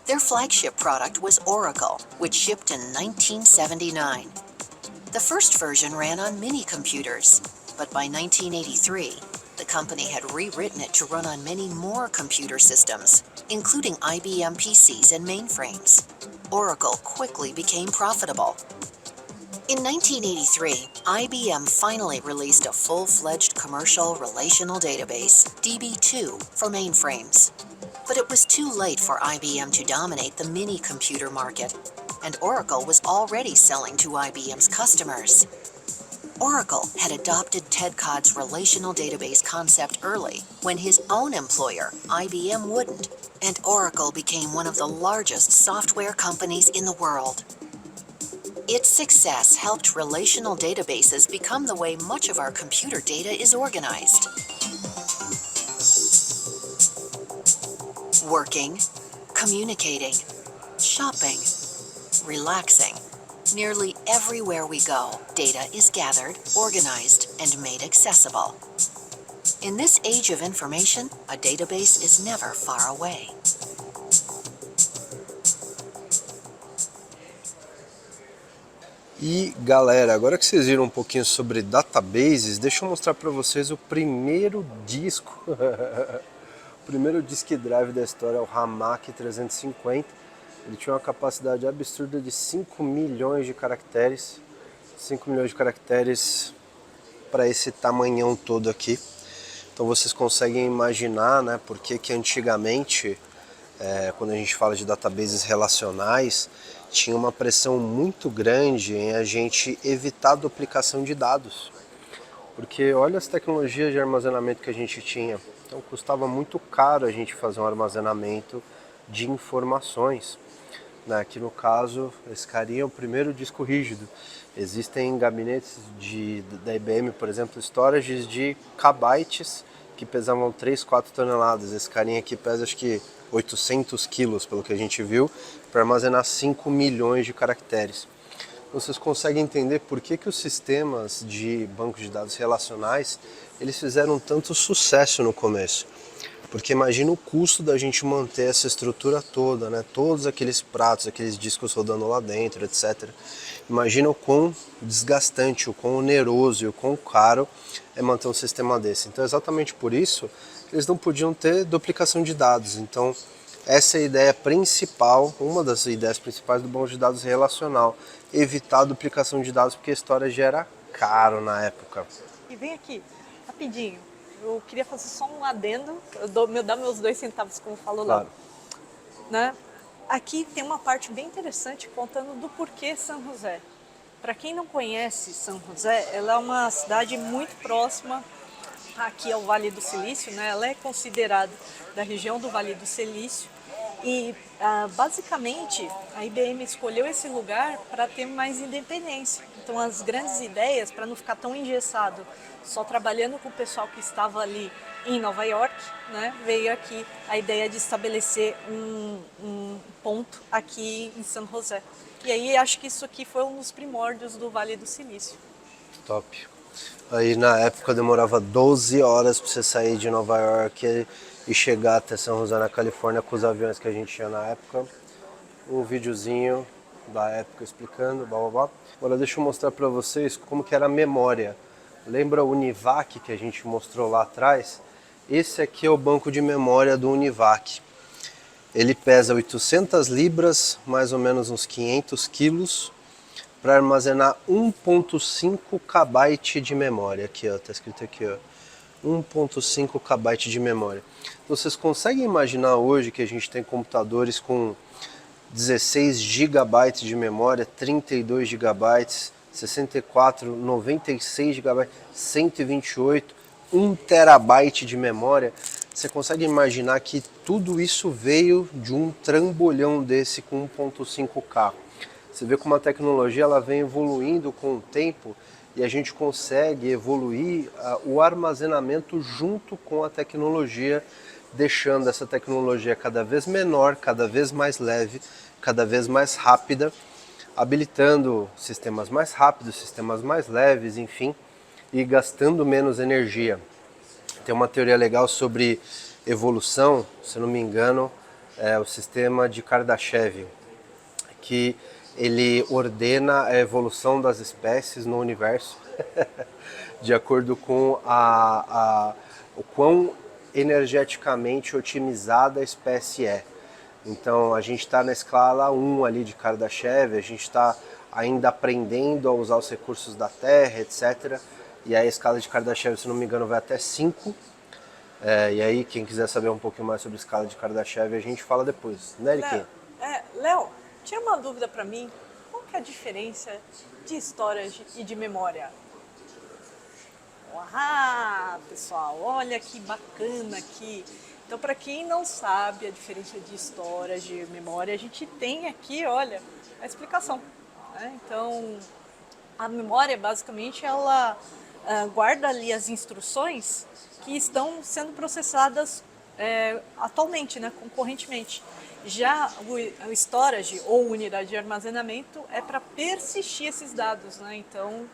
Their flagship product was Oracle, which shipped in 1979. The first version ran on mini-computers, but by 1983, the company had rewritten it to run on many more computer systems, including IBM PCs and mainframes. Oracle quickly became profitable. In 1983, IBM finally released a full-fledged commercial relational database, DB2, for mainframes. But it was too late for IBM to dominate the mini-computer market, and Oracle was already selling to IBM's customers. Oracle had adopted Ted Codd's relational database concept early, when his own employer, IBM, wouldn't, and Oracle became one of the largest software companies in the world. Its success helped relational databases become the way much of our computer data is organized. Working, communicating, shopping, relaxing. Nearly everywhere we go, data is gathered, organized, and made accessible. In this age of information, a database is never far away. E galera, agora que vocês viram um pouquinho sobre databases, deixa eu mostrar para vocês o primeiro disco, o primeiro disk drive da história, é o Hamac 350. Ele tinha uma capacidade absurda de 5 milhões de caracteres, 5 milhões de caracteres para esse tamanhão todo aqui. Então vocês conseguem imaginar, né, por que antigamente, quando a gente fala de databases relacionais, tinha uma pressão muito grande em a gente evitar a duplicação de dados. Porque olha as tecnologias de armazenamento que a gente tinha. Então custava muito caro a gente fazer um armazenamento de informações. Aqui no caso, esse carinha é o primeiro disco rígido. Existem gabinetes da IBM, por exemplo, storages de kbytes que pesavam 3, 4 toneladas. Esse carinha aqui pesa acho que 800 quilos, pelo que a gente viu, para armazenar 5 milhões de caracteres. Vocês conseguem entender por que os sistemas de bancos de dados relacionais eles fizeram tanto sucesso no começo. Porque imagina o custo da gente manter essa estrutura toda, né? Todos aqueles pratos, aqueles discos rodando lá dentro, etc. Imagina o quão desgastante, o quão oneroso e o quão caro é manter um sistema desse. Então exatamente por isso eles não podiam ter duplicação de dados. Então essa é a ideia principal, uma das ideias principais do banco de dados relacional. Evitar a duplicação de dados porque a história já era caro na época. E vem aqui, rapidinho. Eu queria fazer só um adendo, dar meus 2 centavos, como falou lá. Claro. Né? Aqui tem uma parte bem interessante contando do porquê San José. Para quem não conhece San José, ela é uma cidade muito próxima aqui ao Vale do Silício, né? Ela é considerada da região do Vale do Silício e basicamente a IBM escolheu esse lugar para ter mais independência. Então as grandes ideias, para não ficar tão engessado, só trabalhando com o pessoal que estava ali em Nova York, né, veio aqui a ideia de estabelecer um ponto aqui em San José. E aí acho que isso aqui foi um dos primórdios do Vale do Silício. Top. Aí na época demorava 12 horas para você sair de Nova York e chegar até São José na Califórnia com os aviões que a gente tinha na época. Um videozinho da época explicando, blá blá blá. Agora deixa eu mostrar para vocês como que era a memória. Lembra o Univac que a gente mostrou lá atrás? Esse aqui é o banco de memória do Univac. Ele pesa 800 libras, mais ou menos uns 500 quilos. para armazenar 1.5 KB de memória. Aqui, ó, tá escrito aqui, ó, 1.5 KB de memória. Então, vocês conseguem imaginar hoje que a gente tem computadores com 16 GB de memória, 32 GB, 64, 96 GB, 128, 1 TB de memória. Você consegue imaginar que tudo isso veio de um trambolhão desse com 1.5K. Você vê como a tecnologia ela vem evoluindo com o tempo e a gente consegue evoluir o armazenamento junto com a tecnologia, deixando essa tecnologia cada vez menor, cada vez mais leve, cada vez mais rápida, habilitando sistemas mais rápidos, sistemas mais leves, enfim, e gastando menos energia. Tem uma teoria legal sobre evolução, se não me engano, é o sistema de Kardashev, que ele ordena a evolução das espécies no universo de acordo com o quão energeticamente otimizada a espécie é. Então a gente está na escala 1 ali de Kardashev, a gente está ainda aprendendo a usar os recursos da Terra, etc. E aí a escala de Kardashev, se não me engano, vai até 5. E aí quem quiser saber um pouquinho mais sobre a escala de Kardashev, a gente fala depois, né, Eriquinha? Léo, tira uma dúvida para mim, qual que é a diferença de storage e de memória? Ah, pessoal, olha que bacana aqui. Então, para quem não sabe a diferença de storage e memória, a gente tem aqui, olha, a explicação, né? Então, a memória, basicamente, ela guarda ali as instruções que estão sendo processadas atualmente, né, concorrentemente. Já o storage ou unidade de armazenamento é para persistir esses dados, né? Então,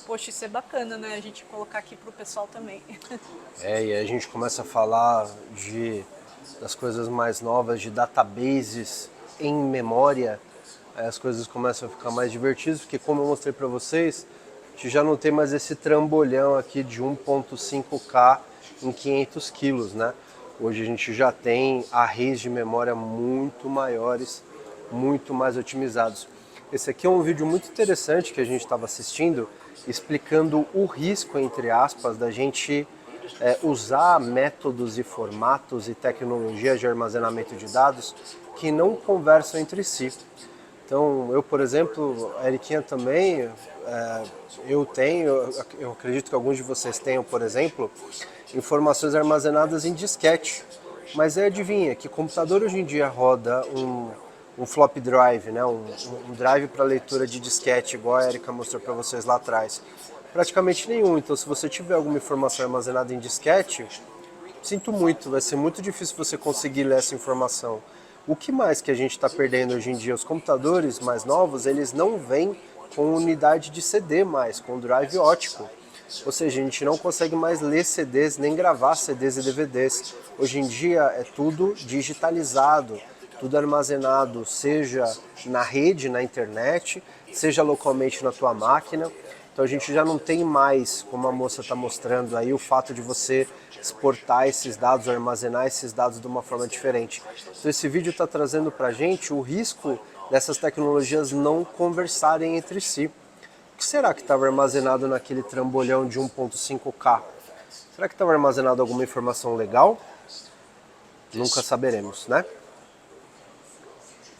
poxa, isso é bacana, né? A gente colocar aqui para o pessoal também. E aí a gente começa a falar das coisas mais novas, de databases em memória. Aí as coisas começam a ficar mais divertidas, porque como eu mostrei para vocês, a gente já não tem mais esse trambolhão aqui de 1.5K em 500 quilos, né? Hoje a gente já tem arrays de memória muito maiores, muito mais otimizados. Esse aqui é um vídeo muito interessante que a gente estava assistindo, explicando o risco, entre aspas, da gente usar métodos e formatos e tecnologias de armazenamento de dados que não conversam entre si. Então, eu, por exemplo, a Eriquinha também, eu acredito que alguns de vocês tenham, por exemplo, informações armazenadas em disquete. Mas adivinha, que computador hoje em dia roda um flop drive, né? um drive para leitura de disquete, igual a Erika mostrou para vocês lá atrás? Praticamente nenhum. Então, se você tiver alguma informação armazenada em disquete, sinto muito, vai ser muito difícil você conseguir ler essa informação. O que mais que a gente está perdendo hoje em dia? Os computadores mais novos, eles não vêm com unidade de CD mais, com drive óptico. Ou seja, a gente não consegue mais ler CDs, nem gravar CDs e DVDs. Hoje em dia é tudo digitalizado, tudo armazenado, seja na rede, na internet, seja localmente na tua máquina. Então a gente já não tem mais, como a moça está mostrando aí, o fato de você exportar esses dados, armazenar esses dados de uma forma diferente. Então esse vídeo está trazendo para a gente o risco dessas tecnologias não conversarem entre si. O que será que estava armazenado naquele trambolhão de 1.5K? Será que estava armazenado alguma informação legal? Nunca saberemos, né?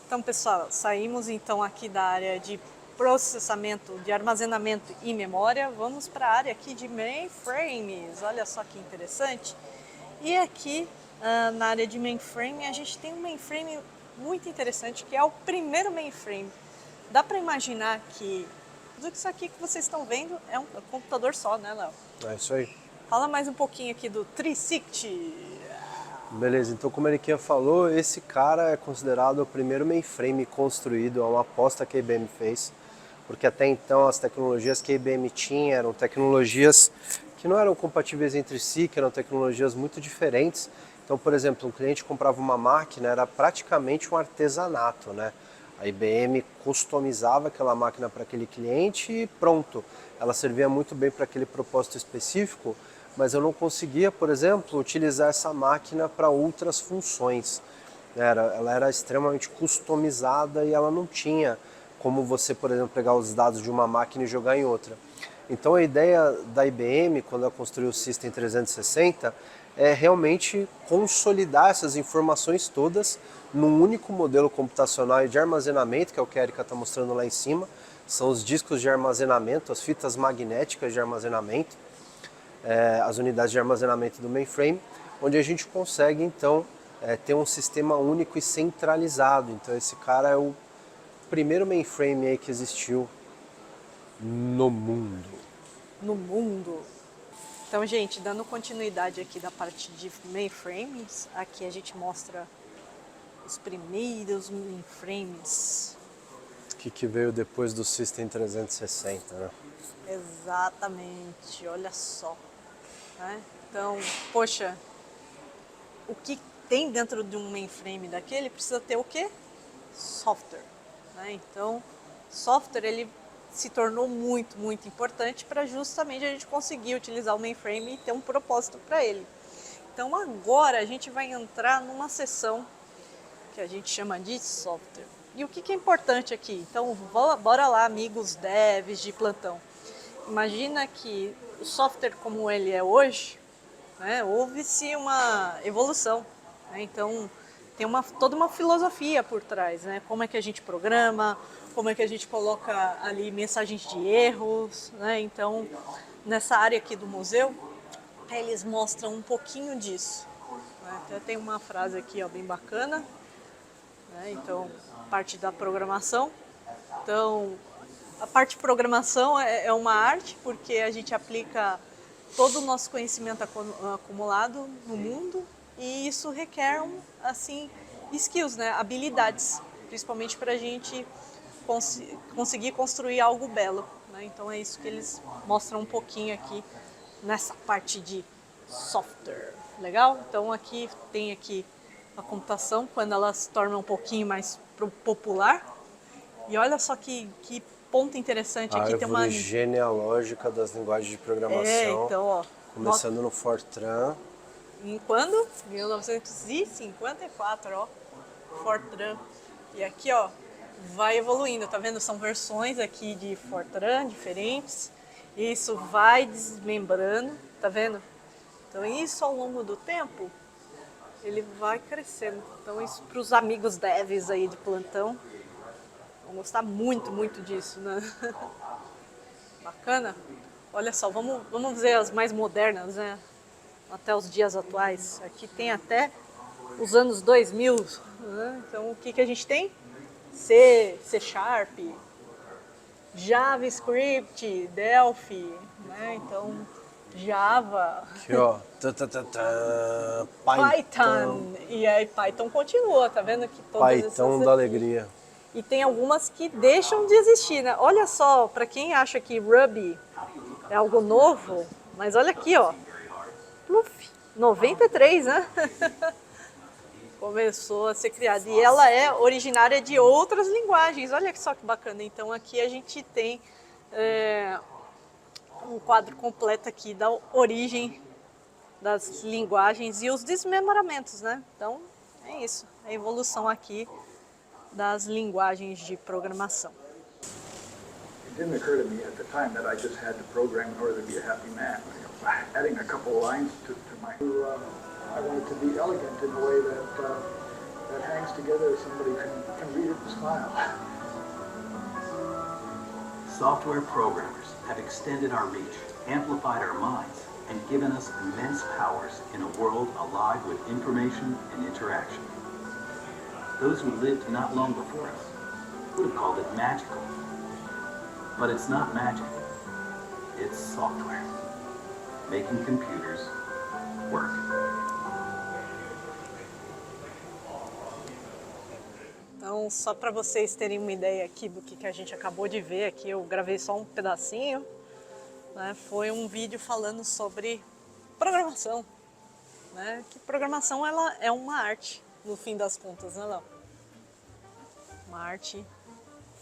Então, pessoal, saímos então aqui da área de processamento, de armazenamento e memória. Vamos para a área aqui de mainframes. Olha só que interessante. E aqui na área de mainframe, a gente tem um mainframe muito interessante, que é o primeiro mainframe. Dá para imaginar que tudo isso aqui que vocês estão vendo é um computador só, né, Léo? É isso aí. Fala mais um pouquinho aqui do 360. Beleza, então como a Eriquinha falou, esse cara é considerado o primeiro mainframe construído, é uma aposta que a IBM fez, porque até então as tecnologias que a IBM tinha eram tecnologias que não eram compatíveis entre si, que eram tecnologias muito diferentes. Então, por exemplo, um cliente comprava uma máquina, era praticamente um artesanato, né? A IBM customizava aquela máquina para aquele cliente e pronto. Ela servia muito bem para aquele propósito específico, mas eu não conseguia, por exemplo, utilizar essa máquina para outras funções. Ela era extremamente customizada e ela não tinha como você, por exemplo, pegar os dados de uma máquina e jogar em outra. Então a ideia da IBM, quando ela construiu o System 360, é realmente consolidar essas informações todas num único modelo computacional e de armazenamento, que é o que a Erika está mostrando lá em cima. São os discos de armazenamento, as fitas magnéticas de armazenamento, as unidades de armazenamento do mainframe, onde a gente consegue então ter um sistema único e centralizado. Então esse cara é o primeiro mainframe aí que existiu no mundo. No mundo. Então, gente, dando continuidade aqui da parte de mainframes, aqui a gente mostra os primeiros mainframes. Que veio depois do System 360, né? Exatamente, olha só. Né? Então, poxa, o que tem dentro de um mainframe daquele precisa ter o quê? Software. Né? Então, software ele se tornou muito, muito importante para justamente a gente conseguir utilizar o mainframe e ter um propósito para ele. Então agora a gente vai entrar numa seção que a gente chama de software. E o que é importante aqui? Então bora lá, amigos devs de plantão. Imagina que o software como ele é hoje, né, houve-se uma evolução. Né? Então tem toda uma filosofia por trás, né? Como é que a gente programa, como é que a gente coloca ali mensagens de erros, né? Então, nessa área aqui do museu, eles mostram um pouquinho disso. Né? Até tem uma frase aqui, ó, bem bacana. Né? Então, parte da programação. Então, a parte de programação é uma arte, porque a gente aplica todo o nosso conhecimento acumulado no mundo, e isso requer, assim, skills, né? Habilidades, principalmente para a gente conseguir construir algo belo. Né? Então é isso que eles mostram um pouquinho aqui nessa parte de software. Legal? Então aqui tem aqui a computação, quando ela se torna um pouquinho mais popular. E olha só que ponto interessante aqui. Tem uma genealógica das linguagens de programação. Então, ó, começando no Fortran. Em quando? 1954, ó. Fortran. E aqui, ó, vai evoluindo, tá vendo? São versões aqui de Fortran diferentes. Isso vai desmembrando, tá vendo? Então isso ao longo do tempo, ele vai crescendo. Então isso para os amigos devs aí de plantão, vão gostar muito, muito disso, né? Bacana? Olha só, vamos ver as mais modernas, né? Até os dias atuais. Aqui tem até os anos 2000, né? Então o que a gente tem? C Sharp, JavaScript, Delphi, né? Então Java, aqui, ó. Python. E aí Python continua, tá vendo que todas Python essas da aqui. alegria. E tem algumas que deixam de existir, né? Olha só, para quem acha que Ruby é algo novo, mas olha aqui, ó. 93, né? Começou a ser criada. E ela é originária de outras linguagens. Olha só que bacana. Então aqui a gente tem um quadro completo aqui da origem das linguagens e os desmembramentos, né? Então é isso. A evolução aqui das linguagens de programação. It didn't occur to me at the time that I just had to program in order to be a happy man. Adding a couple of lines to my... I want it to be elegant in a way that hangs together so somebody can read it and smile. Software programmers have extended our reach, amplified our minds, and given us immense powers in a world alive with information and interaction. Those who lived not long before us would have called it magical. But it's not magic. It's software, making computers work. Então, só para vocês terem uma ideia aqui do que a gente acabou de ver aqui, eu gravei só um pedacinho, né? Foi um vídeo falando sobre programação, né? Que programação ela é uma arte, no fim das contas, né, Léo? Uma arte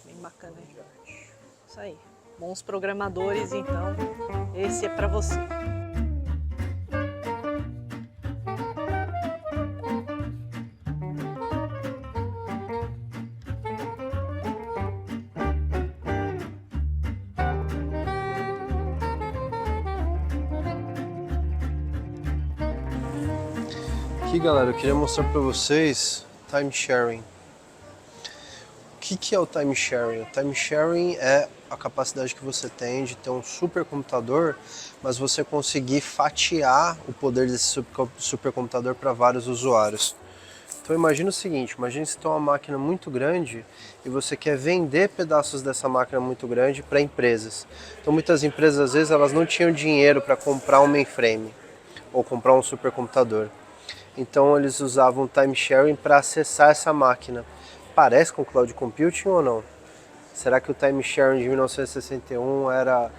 bem bacana, Jorge. Isso aí. Bons programadores, então, esse é para você. Aqui, galera, eu queria mostrar para vocês time sharing. O que é o time sharing? O time sharing é a capacidade que você tem de ter um supercomputador, mas você conseguir fatiar o poder desse supercomputador para vários usuários. Então imagina o seguinte, imagine se tem uma máquina muito grande e você quer vender pedaços dessa máquina muito grande para empresas. Então muitas empresas, às vezes, elas não tinham dinheiro para comprar um mainframe ou comprar um supercomputador. Então eles usavam time sharing para acessar essa máquina. Parece com cloud computing ou não? Será que o time sharing de 1961 era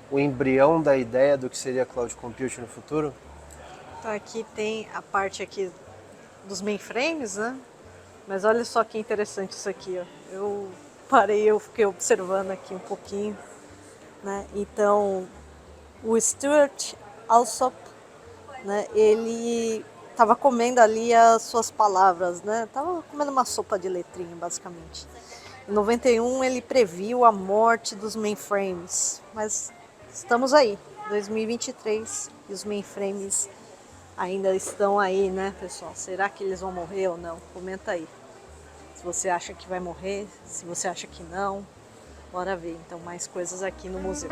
o embrião da ideia do que seria cloud computing no futuro? Então aqui tem a parte aqui dos mainframes, né? Mas olha só que interessante isso aqui, ó. Eu fiquei observando aqui um pouquinho, né? Então, o Stuart Alsop, né? Ele estava comendo ali as suas palavras, né? Tava comendo uma sopa de letrinha, basicamente. Em 91 ele previu a morte dos mainframes, mas estamos aí, 2023, e os mainframes ainda estão aí, né, pessoal? Será que eles vão morrer ou não? Comenta aí. Se você acha que vai morrer, se você acha que não, bora ver. Então, mais coisas aqui no museu.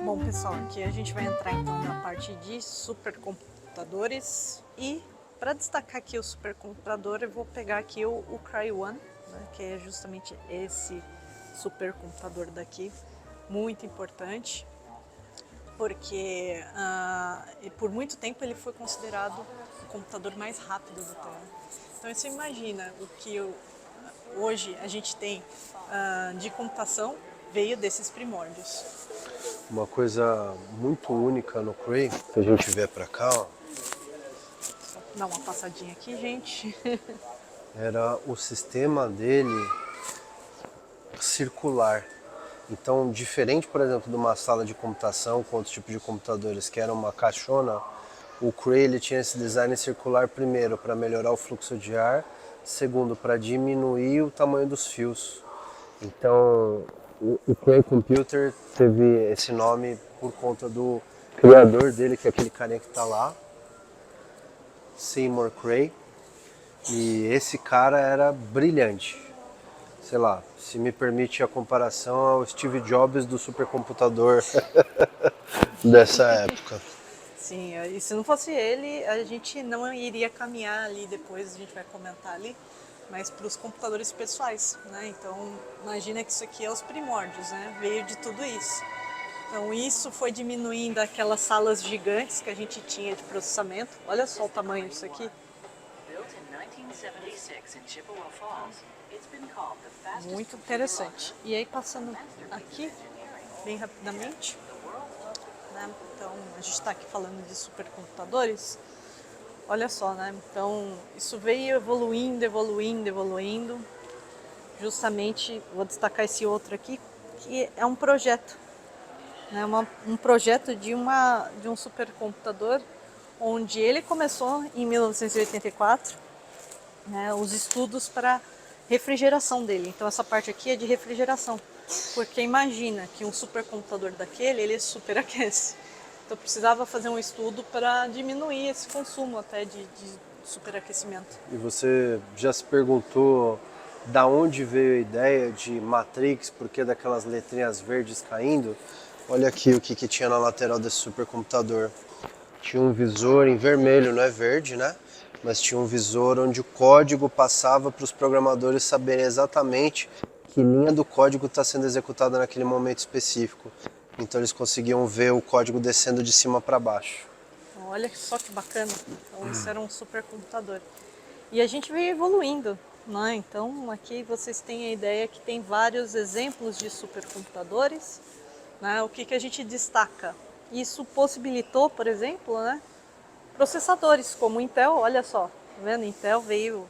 Bom, pessoal, aqui a gente vai entrar então na parte de supercomputadores e para destacar aqui o supercomputador eu vou pegar aqui o Cray One, né, que é justamente esse supercomputador daqui, muito importante, porque por muito tempo ele foi considerado o computador mais rápido da Terra. Então você imagina o que hoje a gente tem de computação veio desses primórdios. Uma coisa muito única no Cray, se a gente vier para cá, ó, Só dar uma passadinha aqui, gente. era o sistema dele circular. Então, diferente, por exemplo, de uma sala de computação com outros tipos de computadores que era uma caixona, o Cray ele tinha esse design circular primeiro para melhorar o fluxo de ar, segundo para diminuir o tamanho dos fios. Então, o Cray Computer teve esse nome por conta do criador dele, que é aquele carinha que está lá, Seymour Cray. E esse cara era brilhante. Sei lá, se me permite a comparação ao Steve Jobs do supercomputador dessa época. Sim, e se não fosse ele, a gente não iria caminhar ali depois, a gente vai comentar ali, mas para os computadores pessoais, né? Então, imagina que isso aqui é os primórdios, né? Veio de tudo isso. Então, isso foi diminuindo aquelas salas gigantes que a gente tinha de processamento. Olha só o tamanho disso aqui. Muito interessante. E aí, passando aqui, bem rapidamente, né? Então, a gente está aqui falando de supercomputadores. Olha só, né? Então, isso veio evoluindo. Justamente, vou destacar esse outro aqui, que é um projeto. Né? Um projeto de um supercomputador, onde ele começou em 1984, né? Os estudos para refrigeração dele. Então, essa parte aqui é de refrigeração. Porque imagina que um supercomputador daquele, ele superaquece. Então precisava fazer um estudo para diminuir esse consumo até de superaquecimento. E você já se perguntou da onde veio a ideia de Matrix, por que daquelas letrinhas verdes caindo? Olha aqui o que tinha na lateral desse supercomputador. Tinha um visor em vermelho, não é verde, né? Mas tinha um visor onde o código passava para os programadores saberem exatamente que linha do código está sendo executada naquele momento específico. Então eles conseguiam ver o código descendo de cima para baixo. Olha só que bacana. Então isso era um supercomputador. E a gente veio evoluindo, né? Então aqui vocês têm a ideia que tem vários exemplos de supercomputadores, né? O que a gente destaca? Isso possibilitou, por exemplo, né? Processadores como o Intel, olha só, tá vendo? Intel veio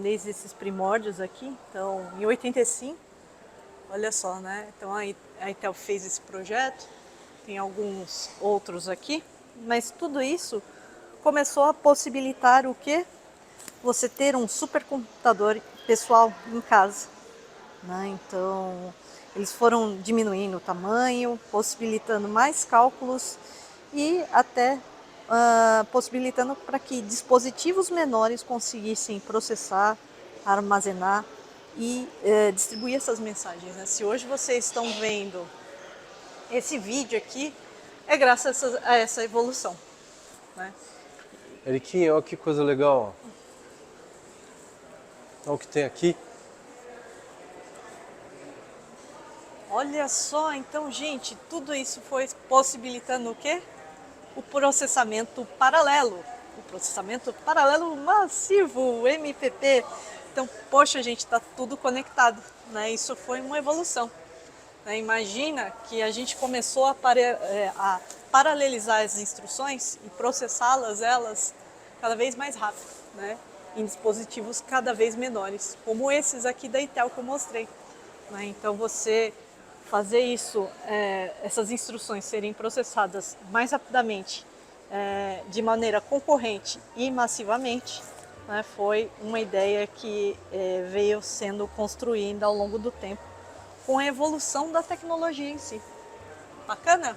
desde esses primórdios aqui. Então, em 85, olha só, né? Então a Intel fez esse projeto, tem alguns outros aqui, mas tudo isso começou a possibilitar o quê? Você ter um supercomputador pessoal em casa, né? Então, eles foram diminuindo o tamanho, possibilitando mais cálculos e até possibilitando para que dispositivos menores conseguissem processar, armazenar e distribuir essas mensagens, né? Se hoje vocês estão vendo esse vídeo aqui, é graças a essa evolução, né? Eriquinho, olha que coisa legal. Olha o que tem aqui. Olha só, então, gente, tudo isso foi possibilitando o quê? O processamento paralelo. O processamento paralelo massivo, o MPP. Então, poxa, gente, está tudo conectado, né? Isso foi uma evolução. Né? Imagina que a gente começou a paralelizar as instruções e processá-las, elas, cada vez mais rápido, né? Em dispositivos cada vez menores, como esses aqui da Intel que eu mostrei. Né? Então, você fazer isso, essas instruções serem processadas mais rapidamente, de maneira concorrente e massivamente, né, foi uma ideia que veio sendo construída ao longo do tempo, com a evolução da tecnologia em si. Bacana?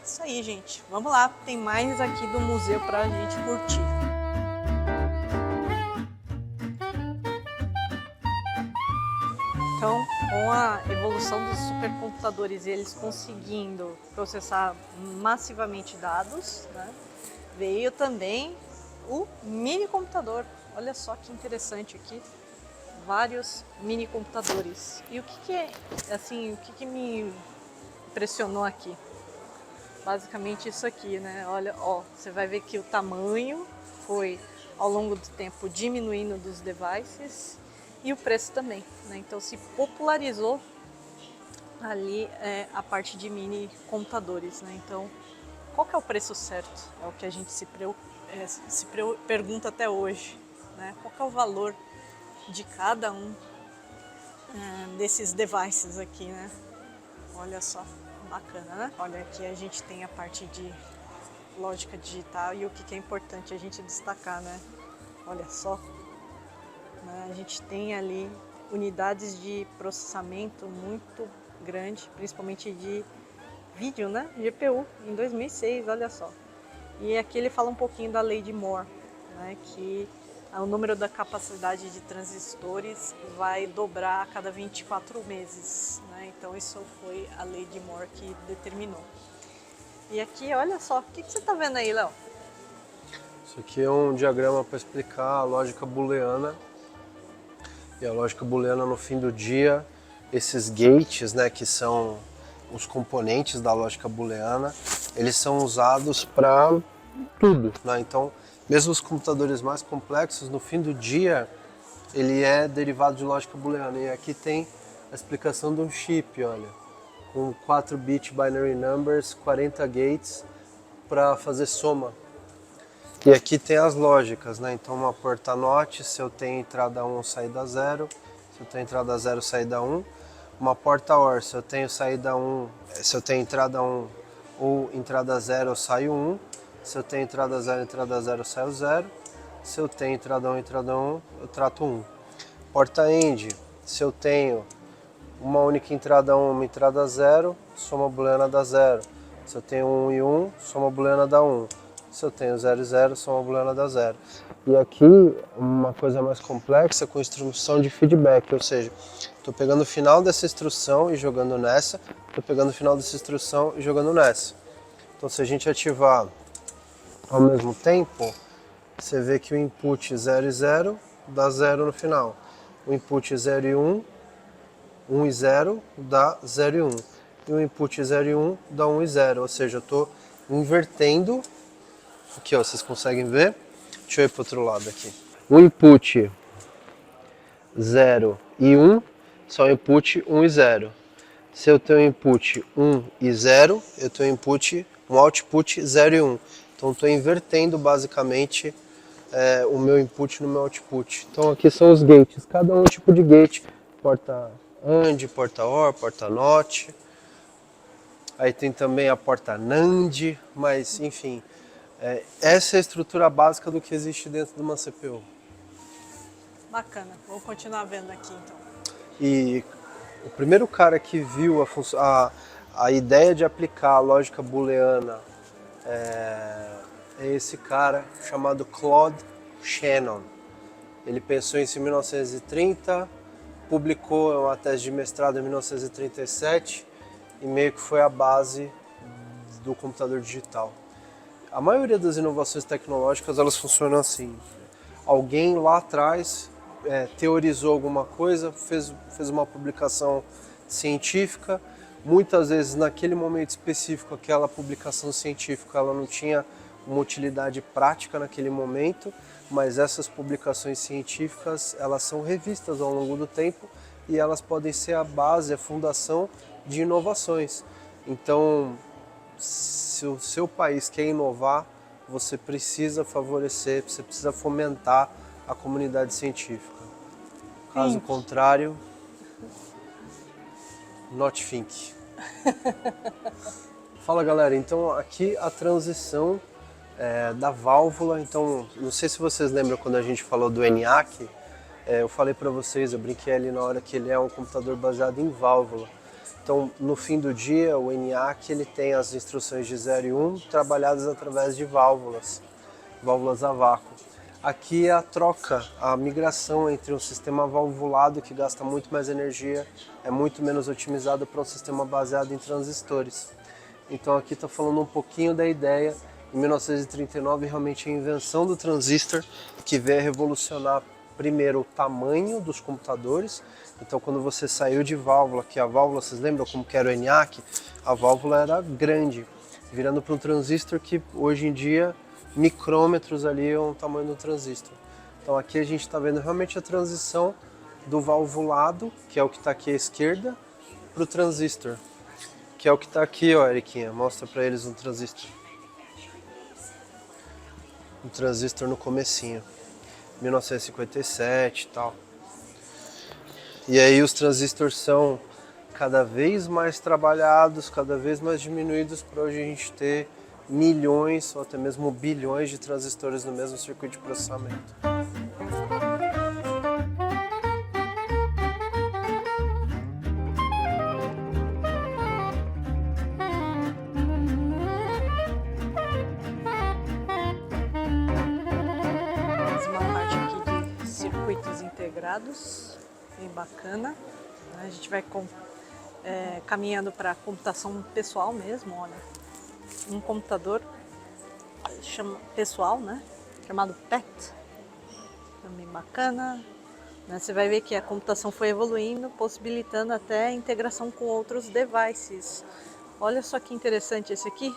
Isso aí, gente. Vamos lá, tem mais aqui do museu para a gente curtir. Então, com a evolução dos supercomputadores e eles conseguindo processar massivamente dados, né, veio também o mini computador. Olha só que interessante aqui, vários mini computadores. E o que me impressionou aqui? Basicamente isso aqui, né? Olha, ó, você vai ver que o tamanho foi ao longo do tempo diminuindo dos devices. E o preço também, né? Então se popularizou ali a parte de mini computadores, né? Então, qual que é o preço certo? É o que a gente se pergunta até hoje, né? Qual que é o valor de cada um desses devices aqui, né? Olha só, bacana, né? Olha, aqui a gente tem a parte de lógica digital e o que é importante a gente destacar, né? Olha só. A gente tem ali unidades de processamento muito grande, principalmente de vídeo, né? GPU, em 2006, olha só. E aqui ele fala um pouquinho da lei de Moore, né? Que o número da capacidade de transistores vai dobrar a cada 24 meses, né? Então isso foi a lei de Moore que determinou. E aqui, olha só, o que você está vendo aí, Léo? Isso aqui é um diagrama para explicar a lógica booleana. E a lógica booleana, no fim do dia, esses gates, né, que são os componentes da lógica booleana, eles são usados para tudo, né? Então, mesmo os computadores mais complexos, no fim do dia, ele é derivado de lógica booleana. E aqui tem a explicação de um chip, olha, com 4-bit binary numbers, 40 gates para fazer soma. E aqui tem as lógicas, né? Então uma porta NOT, se eu tenho entrada 1, saída 0. Se eu tenho entrada 0, saída 1. Uma porta OR, se eu tenho saída 1, se eu tenho entrada 1 ou entrada 0, eu saio 1. Se eu tenho entrada 0, eu saio 0. Se eu tenho entrada 1, entrada 1, eu trato 1. Porta END, se eu tenho uma única entrada 1, uma entrada 0, soma booleana dá 0. Se eu tenho 1 e 1, soma booleana dá 1. Se eu tenho 0 e 0, soma booleana dá 0. E aqui, uma coisa mais complexa com instrução de feedback, ou seja, estou pegando o final dessa instrução e jogando nessa, estou pegando o final dessa instrução e jogando nessa. Então, se a gente ativar ao mesmo tempo, você vê que o input 0 e 0 dá 0 no final. O input 0 e 1, 1 e 0 dá 0 e 1. E o input 0 e 1 dá 1 e 0, ou seja, eu estou invertendo. Aqui, ó, vocês conseguem ver? Deixa eu ir para o outro lado aqui. O input 0 e 1 são input 1 e 0. Se eu tenho input 1 e 0, eu tenho um output 0 e 1. Então estou invertendo basicamente o meu input no meu output. Então aqui são os gates, cada um tipo de gate, porta AND, porta OR, porta NOT. Aí tem também a porta NAND, mas enfim, essa é a estrutura básica do que existe dentro de uma CPU. Bacana, vou continuar vendo aqui então. E o primeiro cara que viu a ideia de aplicar a lógica booleana é esse cara chamado Claude Shannon. Ele pensou isso em 1930, publicou uma tese de mestrado em 1937 e meio que foi a base do computador digital. A maioria das inovações tecnológicas elas funcionam assim. Alguém lá atrás teorizou alguma coisa, fez uma publicação científica. Muitas vezes naquele momento específico aquela publicação científica ela não tinha uma utilidade prática naquele momento, mas essas publicações científicas elas são revistas ao longo do tempo e elas podem ser a base, a fundação de inovações. Então, se o seu país quer inovar, você precisa favorecer, você precisa fomentar a comunidade científica. Caso contrário, not think. Fala galera, então aqui a transição da válvula. Então, não sei se vocês lembram quando a gente falou do ENIAC, eu falei para vocês, eu brinquei ali na hora que ele é um computador baseado em válvula. Então, no fim do dia, o ENIAC ele tem as instruções de 0 e 1 trabalhadas através de válvulas a vácuo. Aqui é a troca, a migração entre um sistema valvulado que gasta muito mais energia, é muito menos otimizado para um sistema baseado em transistores. Então aqui está falando um pouquinho da ideia, em 1939, realmente a invenção do transistor, que veio revolucionar primeiro o tamanho dos computadores. Então quando você saiu de válvula, que a válvula, vocês lembram como que era o ENIAC? A válvula era grande, virando para um transistor que hoje em dia, micrômetros ali é o tamanho do transistor. Então aqui a gente está vendo realmente a transição do valvulado, que é o que está aqui à esquerda, para o transistor, que é o que está aqui, ó, Eriquinha, mostra para eles um transistor. Um transistor no comecinho, 1957 e tal. E aí os transistores são cada vez mais trabalhados, cada vez mais diminuídos para hoje a gente ter milhões ou até mesmo bilhões de transistores no mesmo circuito de processamento. Mais uma parte aqui de circuitos integrados, bem bacana. A gente vai caminhando para a computação pessoal mesmo, olha. Um computador pessoal, né? Chamado PET, também bacana. Né? Você vai ver que a computação foi evoluindo, possibilitando até a integração com outros devices. Olha só que interessante esse aqui.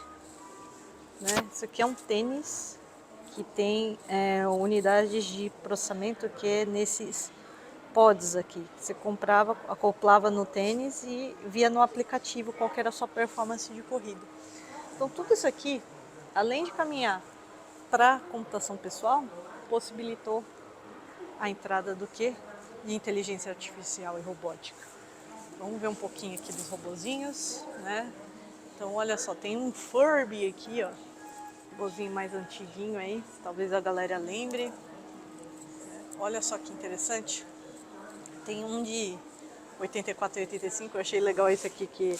Né? Isso aqui é um tênis que tem unidades de processamento que é nesses pods aqui. Você comprava, acoplava no tênis e via no aplicativo qual que era a sua performance de corrida. Então tudo isso aqui, além de caminhar para a computação pessoal, possibilitou a entrada do quê? De inteligência artificial e robótica. Vamos ver um pouquinho aqui dos robozinhos, né? Então olha só, tem um Furby aqui, ó, robozinho mais antiguinho aí, talvez a galera lembre. Olha só que interessante. Tem um de 84 e 85, eu achei legal esse aqui que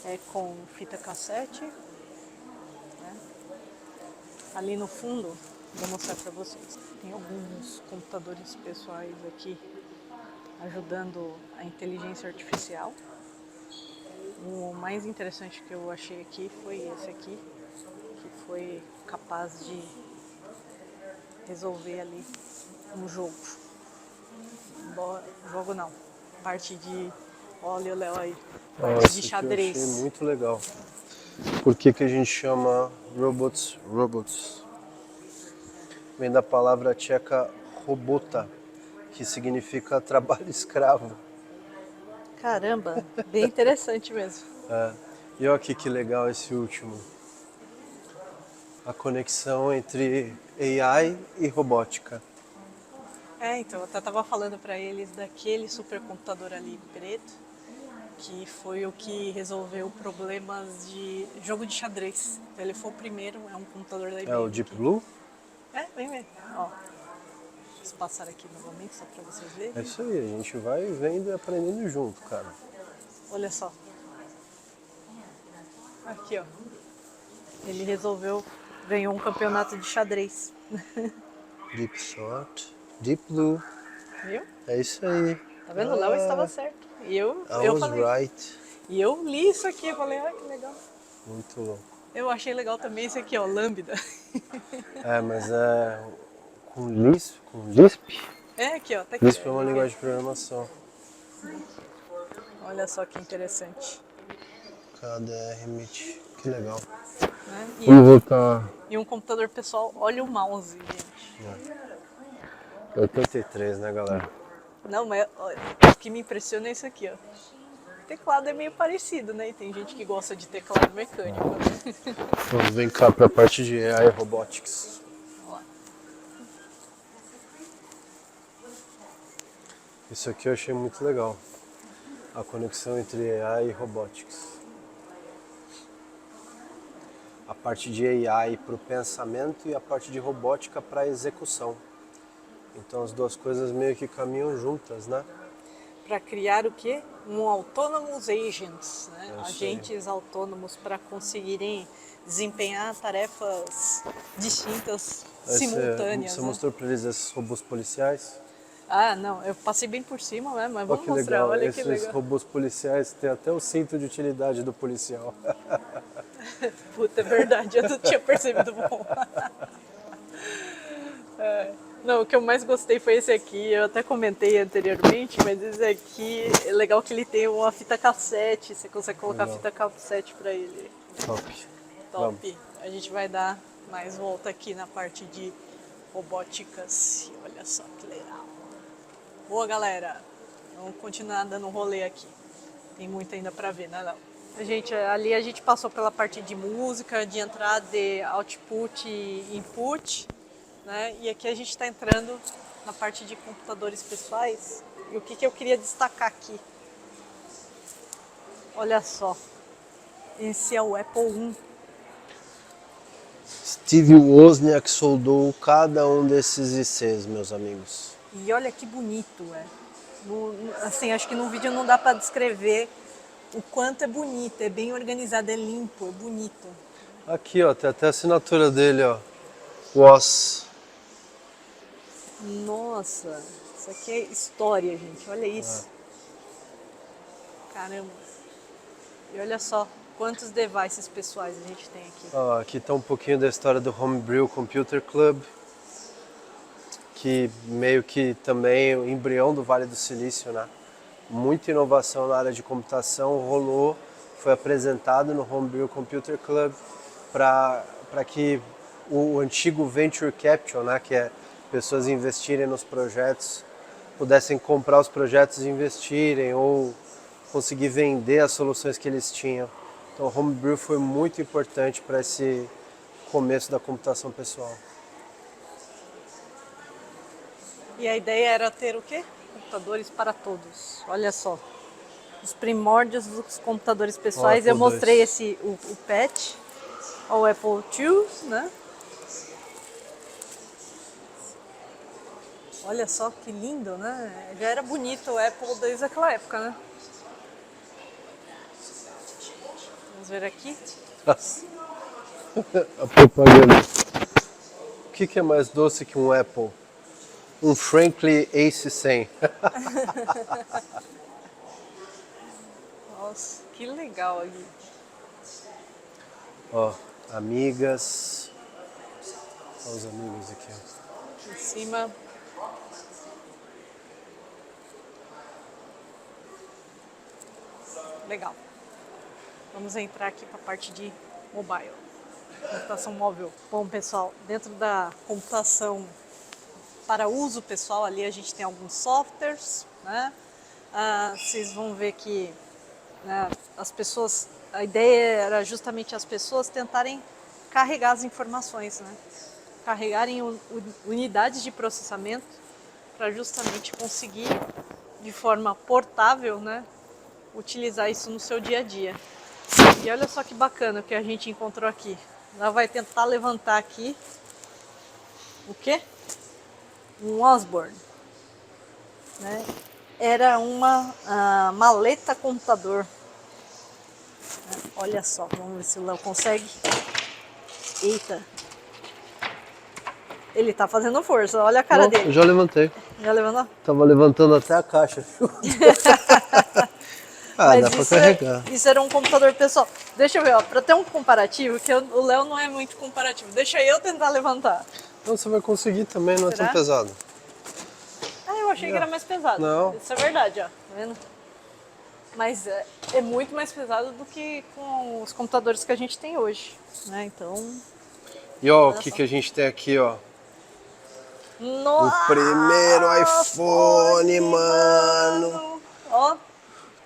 é com fita cassete. Ali no fundo, vou mostrar para vocês. Tem alguns computadores pessoais aqui ajudando a inteligência artificial. O mais interessante que eu achei aqui foi esse aqui, que foi capaz de resolver ali um jogo. Jogo não, parte de... Olha o Léo aí, parte de xadrez. Eu achei muito legal. Por que a gente chama robots? Vem da palavra tcheca robota, que significa trabalho escravo. Caramba, bem interessante mesmo. E olha aqui que legal esse último. a conexão entre AI e robótica. Então, eu até tava falando para eles daquele supercomputador ali preto, que foi o que resolveu problemas de jogo de xadrez. Então, ele foi o primeiro, é um computador da IBM. É o Deep Blue? Vem ver. Ó, vou passar aqui novamente só para vocês verem. É isso aí, a gente vai vendo e aprendendo junto, cara. Olha só. Aqui, ó. Ele resolveu, ganhou um campeonato de xadrez. Deep Shot, Deep Blue. Viu? É isso aí. Tá vendo? O Léo estava certo. E eu I was falei. right. E eu li isso aqui e falei, que legal. Muito louco. Eu achei legal também esse aqui, ó, Lambda. Mas é com Lisp. Aqui, ó, tá aqui. Lisp é uma linguagem de programação. Olha só que interessante. KDR Meet. Que legal. Né? Vamos voltar. E um computador pessoal, olha o mouse, gente. 83, né, galera? Não, mas olha, o que me impressiona é isso aqui, ó. O teclado é meio parecido, né? E tem gente que gosta de teclado mecânico. Vamos vem cá para a parte de AI Robotics. Isso aqui eu achei muito legal. A conexão entre AI e Robotics. A parte de AI para o pensamento e a parte de robótica para a execução. Então as duas coisas meio que caminham juntas, né? Para criar o quê? Um autonomous agents, né? É Agentes autônomos para conseguirem desempenhar tarefas distintas, simultâneas. Você né? mostrou para eles esses robôs policiais? Não, eu passei bem por cima, né? Mas vamos Que mostrar, legal. olha Esses que legal. robôs policiais têm até o cinto de utilidade do policial. Puta, é verdade, eu não tinha percebido. Bom. Não, o que eu mais gostei foi esse aqui, eu até comentei anteriormente, mas esse aqui é legal que ele tem uma fita cassete, você consegue colocar Legal. fita cassete pra ele. Top. Top. Vamos. A gente vai dar mais volta aqui na parte de robóticas. Olha só que legal. Boa, galera. Vamos continuar dando um rolê aqui. Tem muito ainda pra ver, né, Léo? Gente, ali a gente passou pela parte de música, de entrada, de output e input, né? E aqui a gente está entrando na parte de computadores pessoais. E o que eu queria destacar aqui? Olha só. Esse é o Apple I. Steve Wozniak soldou cada um desses ICs, meus amigos. E olha que bonito, assim, acho que no vídeo não dá para descrever o quanto é bonito, é bem organizado, é limpo, é bonito. Aqui, ó, tem até a assinatura dele, ó. Woz. Nossa, isso aqui é história, gente, olha isso. Caramba. E olha só quantos devices pessoais a gente tem aqui. Ó, aqui tá um pouquinho da história do Homebrew Computer Club, que meio que também o embrião do Vale do Silício, né? Muita inovação na área de computação rolou, foi apresentado no Homebrew Computer Club para que o antigo Venture Capital, né, que é pessoas investirem nos projetos, pudessem comprar os projetos e investirem ou conseguir vender as soluções que eles tinham. Então o Homebrew foi muito importante para esse começo da computação pessoal. E a ideia era ter o quê? Computadores para todos. Olha só. Os primórdios dos computadores pessoais. Eu mostrei o PET, o Apple II, né? Olha só que lindo, né? Já era bonito o Apple desde aquela época, né? Vamos ver aqui. A propaganda. O que é mais doce que um Apple? Um Frankly Ace 100. Nossa, que legal aqui. Ó, amigas. Olha os amigos aqui. Em cima. Legal. Vamos entrar aqui para a parte de mobile. Computação móvel. Bom, pessoal, dentro da computação para uso pessoal ali a gente tem alguns softwares, né? Vocês vão ver que as pessoas, a ideia era justamente as pessoas tentarem carregar as informações, né? Carregarem unidades de processamento para justamente conseguir, de forma portável, né, utilizar isso no seu dia a dia. E olha só que bacana o que a gente encontrou aqui. Ela vai tentar levantar aqui o quê? Um Osborne, né? Era uma maleta computador. Olha só, vamos ver se o Léo consegue. Eita! Ele tá fazendo força, olha a cara dele. Eu já levantei. Já levantou? Tava levantando até a caixa. Dá pra carregar. Isso era um computador pessoal. Deixa eu ver, ó, pra ter um comparativo, que o Léo não é muito comparativo. Deixa eu tentar levantar. Então você vai conseguir também, não é Será? tão pesado. Eu achei que era mais pesado. Não. Isso é verdade, ó. Tá vendo? Mas é muito mais pesado do que com os computadores que a gente tem hoje, né? Então... E ó, o que a gente tem aqui, ó. Nossa, O primeiro iPhone, mano. Ó,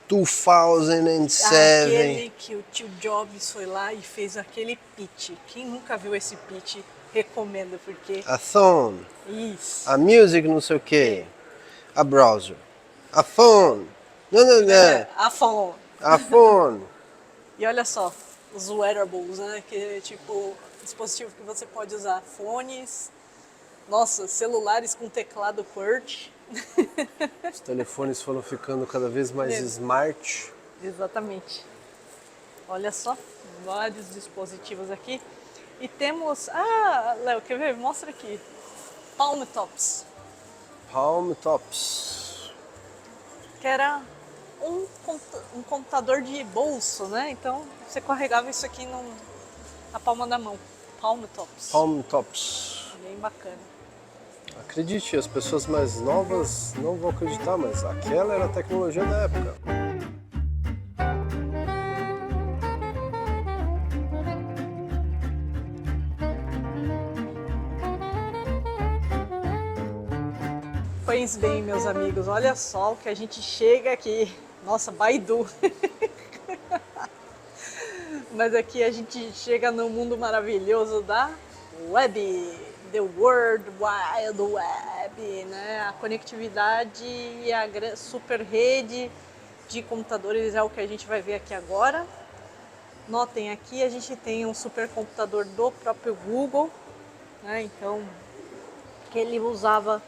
2007. aquele que o tio Jobs foi lá e fez aquele pitch. Quem nunca viu esse pitch, recomendo, porque... A phone, Isso. a music não sei o que, a browser, a phone, não. A phone. A phone. E olha só, os wearables, né? Que é tipo dispositivo que você pode usar. Fones, nossa, celulares com teclado QWERTY. Os telefones foram ficando cada vez mais smart. Exatamente. Olha só, vários dispositivos aqui. E temos... Ah, Léo, quer ver? Mostra aqui. Palm Tops. Palm Tops. Que era um computador de bolso, né? Então, você carregava isso aqui na palma da mão. Palm Tops. Palm Tops. Bem bacana. Acredite, as pessoas mais novas não vão acreditar, mas aquela era a tecnologia da época. Pois bem, meus amigos, olha só o que a gente chega aqui. Nossa, Baidu. Mas aqui a gente chega no mundo maravilhoso da web, the World Wide Web, né? A conectividade e a super rede de computadores é o que a gente vai ver aqui agora. Notem aqui, a gente tem um supercomputador do próprio Google, né? Então, que ele usava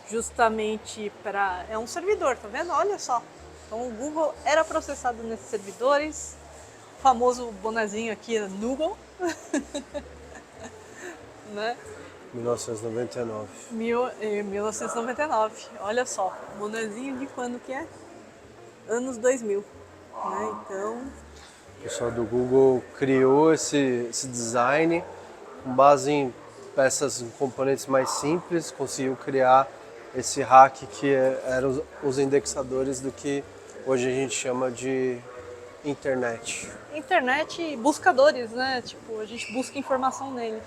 justamente para... É um servidor, tá vendo? Olha só. Então o Google era processado nesses servidores. O famoso bonezinho aqui é Google. Né? 1999. 1999. Olha só. Bonezinho de quando que é? Anos 2000. Né? Então... O pessoal do Google criou esse design com base em peças, em componentes mais simples, conseguiu criar esse hack que eram os indexadores do que hoje a gente chama de internet. Internet e buscadores, né? Tipo, a gente busca informação neles.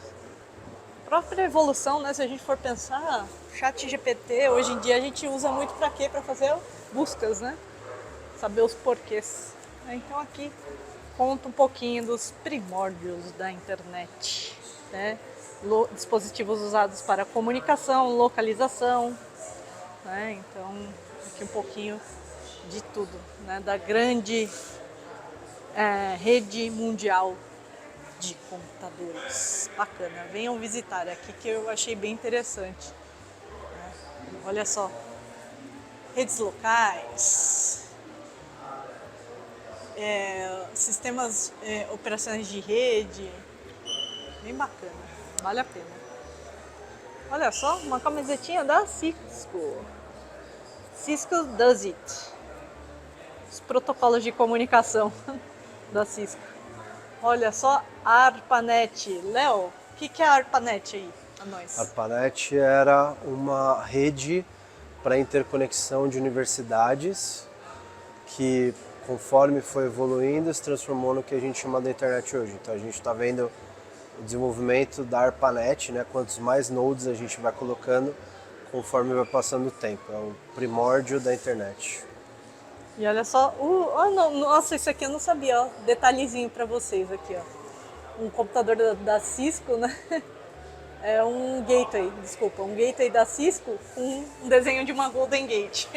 A própria evolução, né? Se a gente for pensar, ChatGPT, hoje em dia a gente usa muito para quê? Para fazer buscas, né? Saber os porquês. Então aqui conta um pouquinho dos primórdios da internet, né? Dispositivos usados para comunicação, localização, né? Então aqui um pouquinho de tudo, né? Da grande rede mundial de computadores. Bacana, venham visitar aqui que eu achei bem interessante, né? Olha só, redes locais, sistemas operacionais de rede, bem bacana, vale a pena. Olha só, uma camisetinha da Cisco. Cisco does it. Os protocolos de comunicação da Cisco. Olha só, a ARPANET. Léo, o que é a ARPANET aí a nós? A ARPANET era uma rede para interconexão de universidades que, conforme foi evoluindo, se transformou no que a gente chama de internet hoje. Então a gente está vendo o desenvolvimento da ARPANET, né? Quantos mais nodes a gente vai colocando conforme vai passando o tempo. É o primórdio da internet. E olha só, nossa, isso aqui eu não sabia, ó. Detalhezinho para vocês aqui, ó. um computador da Cisco, né? É um gateway, desculpa, um gateway da Cisco com um desenho de uma Golden Gate.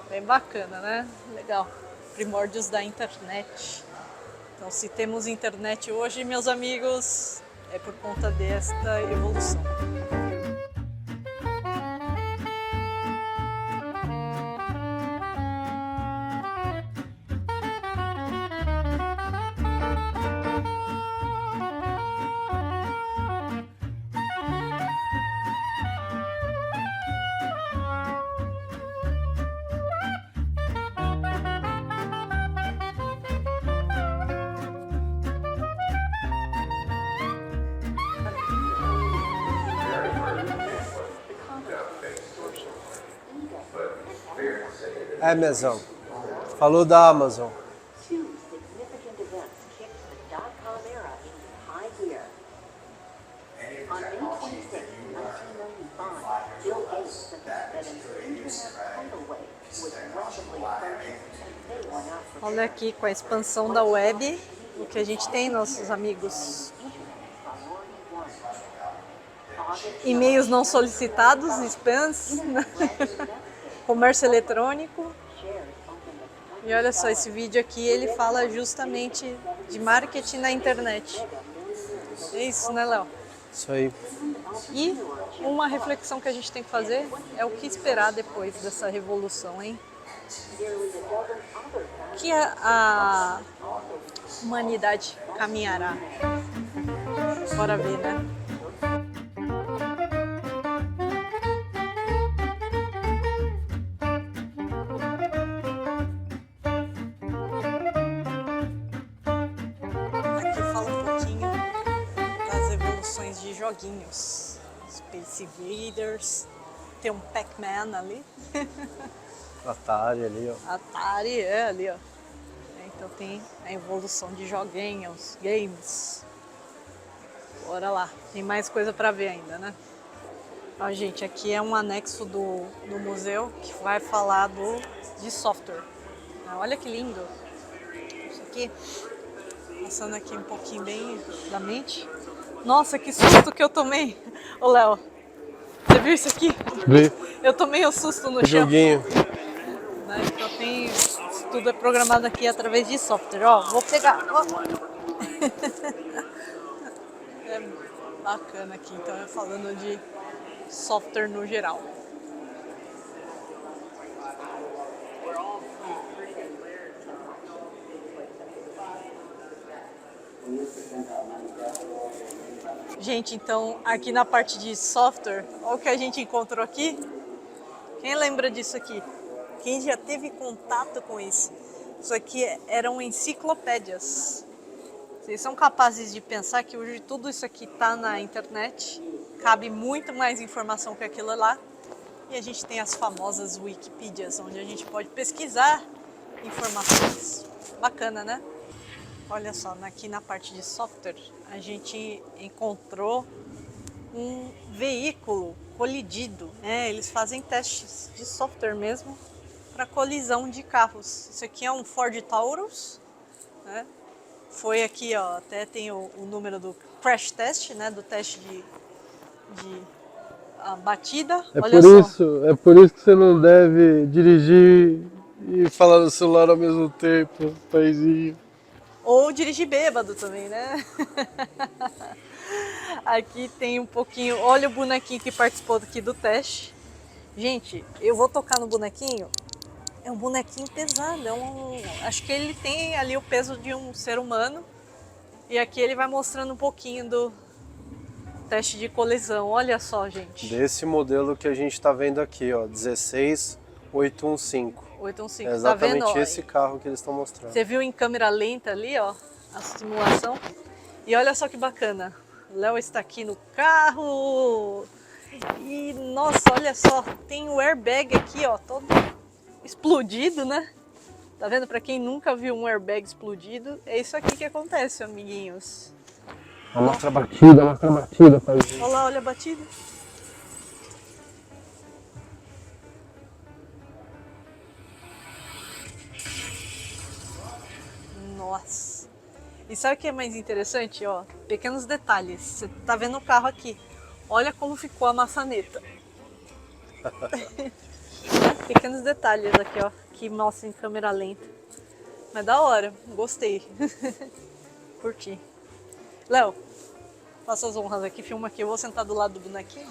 Bem bacana, né? Legal. Primórdios da internet. Então, se temos internet hoje, meus amigos, é por conta desta evolução. Amazon. Falou da Amazon. Two significant events kicked the dot-com era into high gear. On May 26, 1995, Bill Gates said that an internet tidal wave was rapidly approaching, and they were not prepared. Olha aqui, com a expansão da web, o que a gente tem, nossos amigos. E-mails não solicitados, spams, comércio eletrônico. E olha só, esse vídeo aqui, ele fala justamente de marketing na internet. É isso, né, Léo? Isso aí. E uma reflexão que a gente tem que fazer é o que esperar depois dessa revolução, hein? Que a humanidade caminhará. Bora ver, né? Aqui fala um pouquinho das evoluções de joguinhos. Space Invaders, tem um Pac-Man ali. Atari ali, ó. Atari é ali, ó. Então tem a evolução de joguinhos, games. Bora lá, tem mais coisa pra ver ainda, né? Ó, gente, aqui é um anexo do museu que vai falar de software. Olha que lindo. Isso aqui, passando aqui um pouquinho bem da mente. Nossa, que susto que eu tomei. Ô, Léo, você viu isso aqui? Vi. Eu tomei um susto no chão. Joguinho. Né? Então tem, isso tudo é programado aqui através de software. Ó, vou pegar. Ó. É bacana aqui, então é falando de software no geral. Gente, então aqui na parte de software, olha o que a gente encontrou aqui. Quem lembra disso aqui? Quem já teve contato com isso? Isso aqui eram enciclopédias. Vocês são capazes de pensar que hoje tudo isso aqui está na internet? Cabe muito mais informação que aquilo lá. E a gente tem as famosas Wikipedias, onde a gente pode pesquisar informações. Bacana, né? Olha só, aqui na parte de software, a gente encontrou um veículo colidido. Eles fazem testes de software mesmo para colisão de carros. Isso aqui é um Ford Taurus, né? Foi aqui, ó, até tem o número do crash test, né? Do teste de batida. Olha só. É por isso que você não deve dirigir e falar no celular ao mesmo tempo, paizinho. Ou dirigir bêbado também, né? Aqui tem um pouquinho... Olha o bonequinho que participou aqui do teste. Gente, eu vou tocar no bonequinho. É um bonequinho pesado. Acho que ele tem ali o peso de um ser humano. E aqui ele vai mostrando um pouquinho do teste de colisão. Olha só, gente. Desse modelo que a gente está vendo aqui, ó, 16815. 815, É exatamente tá vendo? esse carro que eles estão mostrando. Você viu em câmera lenta ali, ó, a simulação. E olha só que bacana. O Léo está aqui no carro. E, nossa, olha só, tem o airbag aqui, ó, todo explodido, né? Tá vendo? Pra quem nunca viu um airbag explodido, é isso aqui que acontece, amiguinhos. Mostra a batida, paizinho. Olha lá, olha a batida. Nossa. E sabe o que é mais interessante? Ó, pequenos detalhes. Você tá vendo o carro aqui. Olha como ficou a maçaneta. Pequenos detalhes aqui, ó, que mostra em câmera lenta. Mas da hora, gostei. Curti. Léo, faça as honras aqui, filma aqui. Eu vou sentar do lado do bonequinho.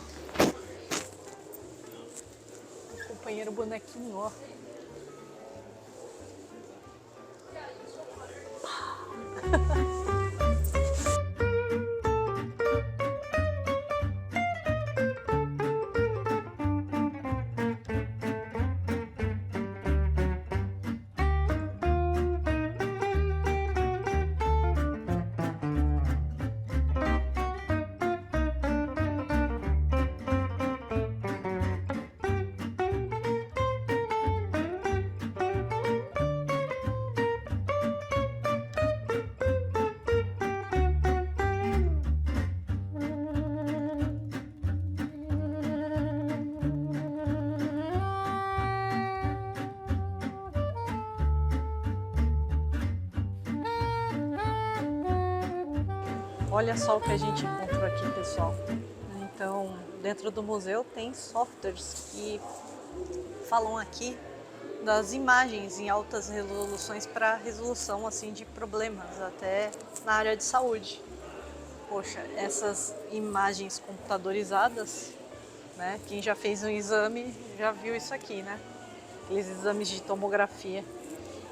O companheiro bonequinho, ó. Olha só o que a gente encontrou aqui, pessoal. Então, dentro do museu tem softwares que falam aqui das imagens em altas resoluções para resolução assim de problemas, até na área de saúde. Poxa, essas imagens computadorizadas, né? Quem já fez um exame já viu isso aqui, né? Aqueles exames de tomografia.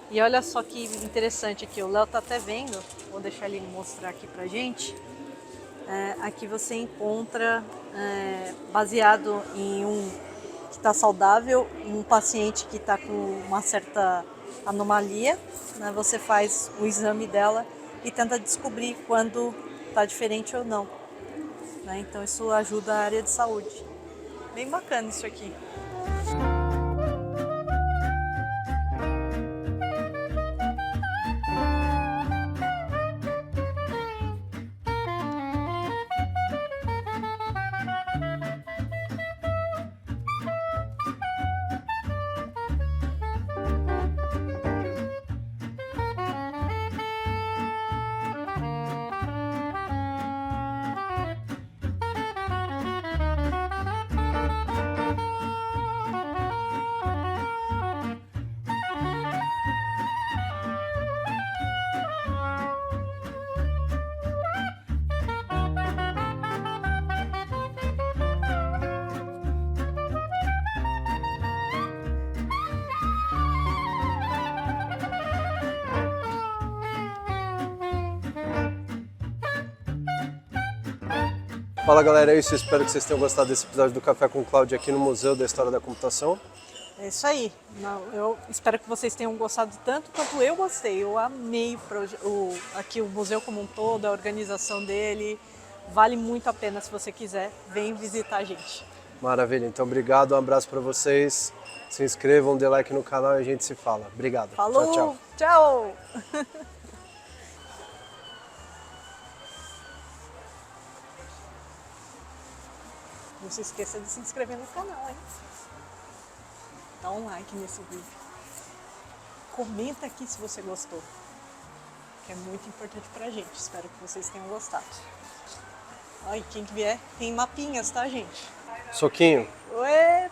E olha só que interessante aqui, o Léo tá até vendo, vou deixar ele mostrar aqui pra gente. Aqui você encontra, baseado em um que está saudável, um paciente que está com uma certa anomalia, né, você faz o exame dela e tenta descobrir quando está diferente ou não. Né? Então isso ajuda a área de saúde. Bem bacana isso aqui. Fala galera, é isso. Espero que vocês tenham gostado desse episódio do Café com Cláudio aqui no Museu da História da Computação. É isso aí. Eu espero que vocês tenham gostado tanto quanto eu gostei. Eu amei aqui o museu como um todo, a organização dele. Vale muito a pena, se você quiser, vem visitar a gente. Maravilha, então obrigado, um abraço para vocês. Se inscrevam, dê like no canal e a gente se fala. Obrigado. Falou, tchau, tchau. Tchau. Não se esqueça de se inscrever no canal, hein? Dá um like nesse vídeo. Comenta aqui se você gostou, que é muito importante pra gente. Espero que vocês tenham gostado. Ai, quem que vier, tem mapinhas, tá, gente? Soquinho. Ué!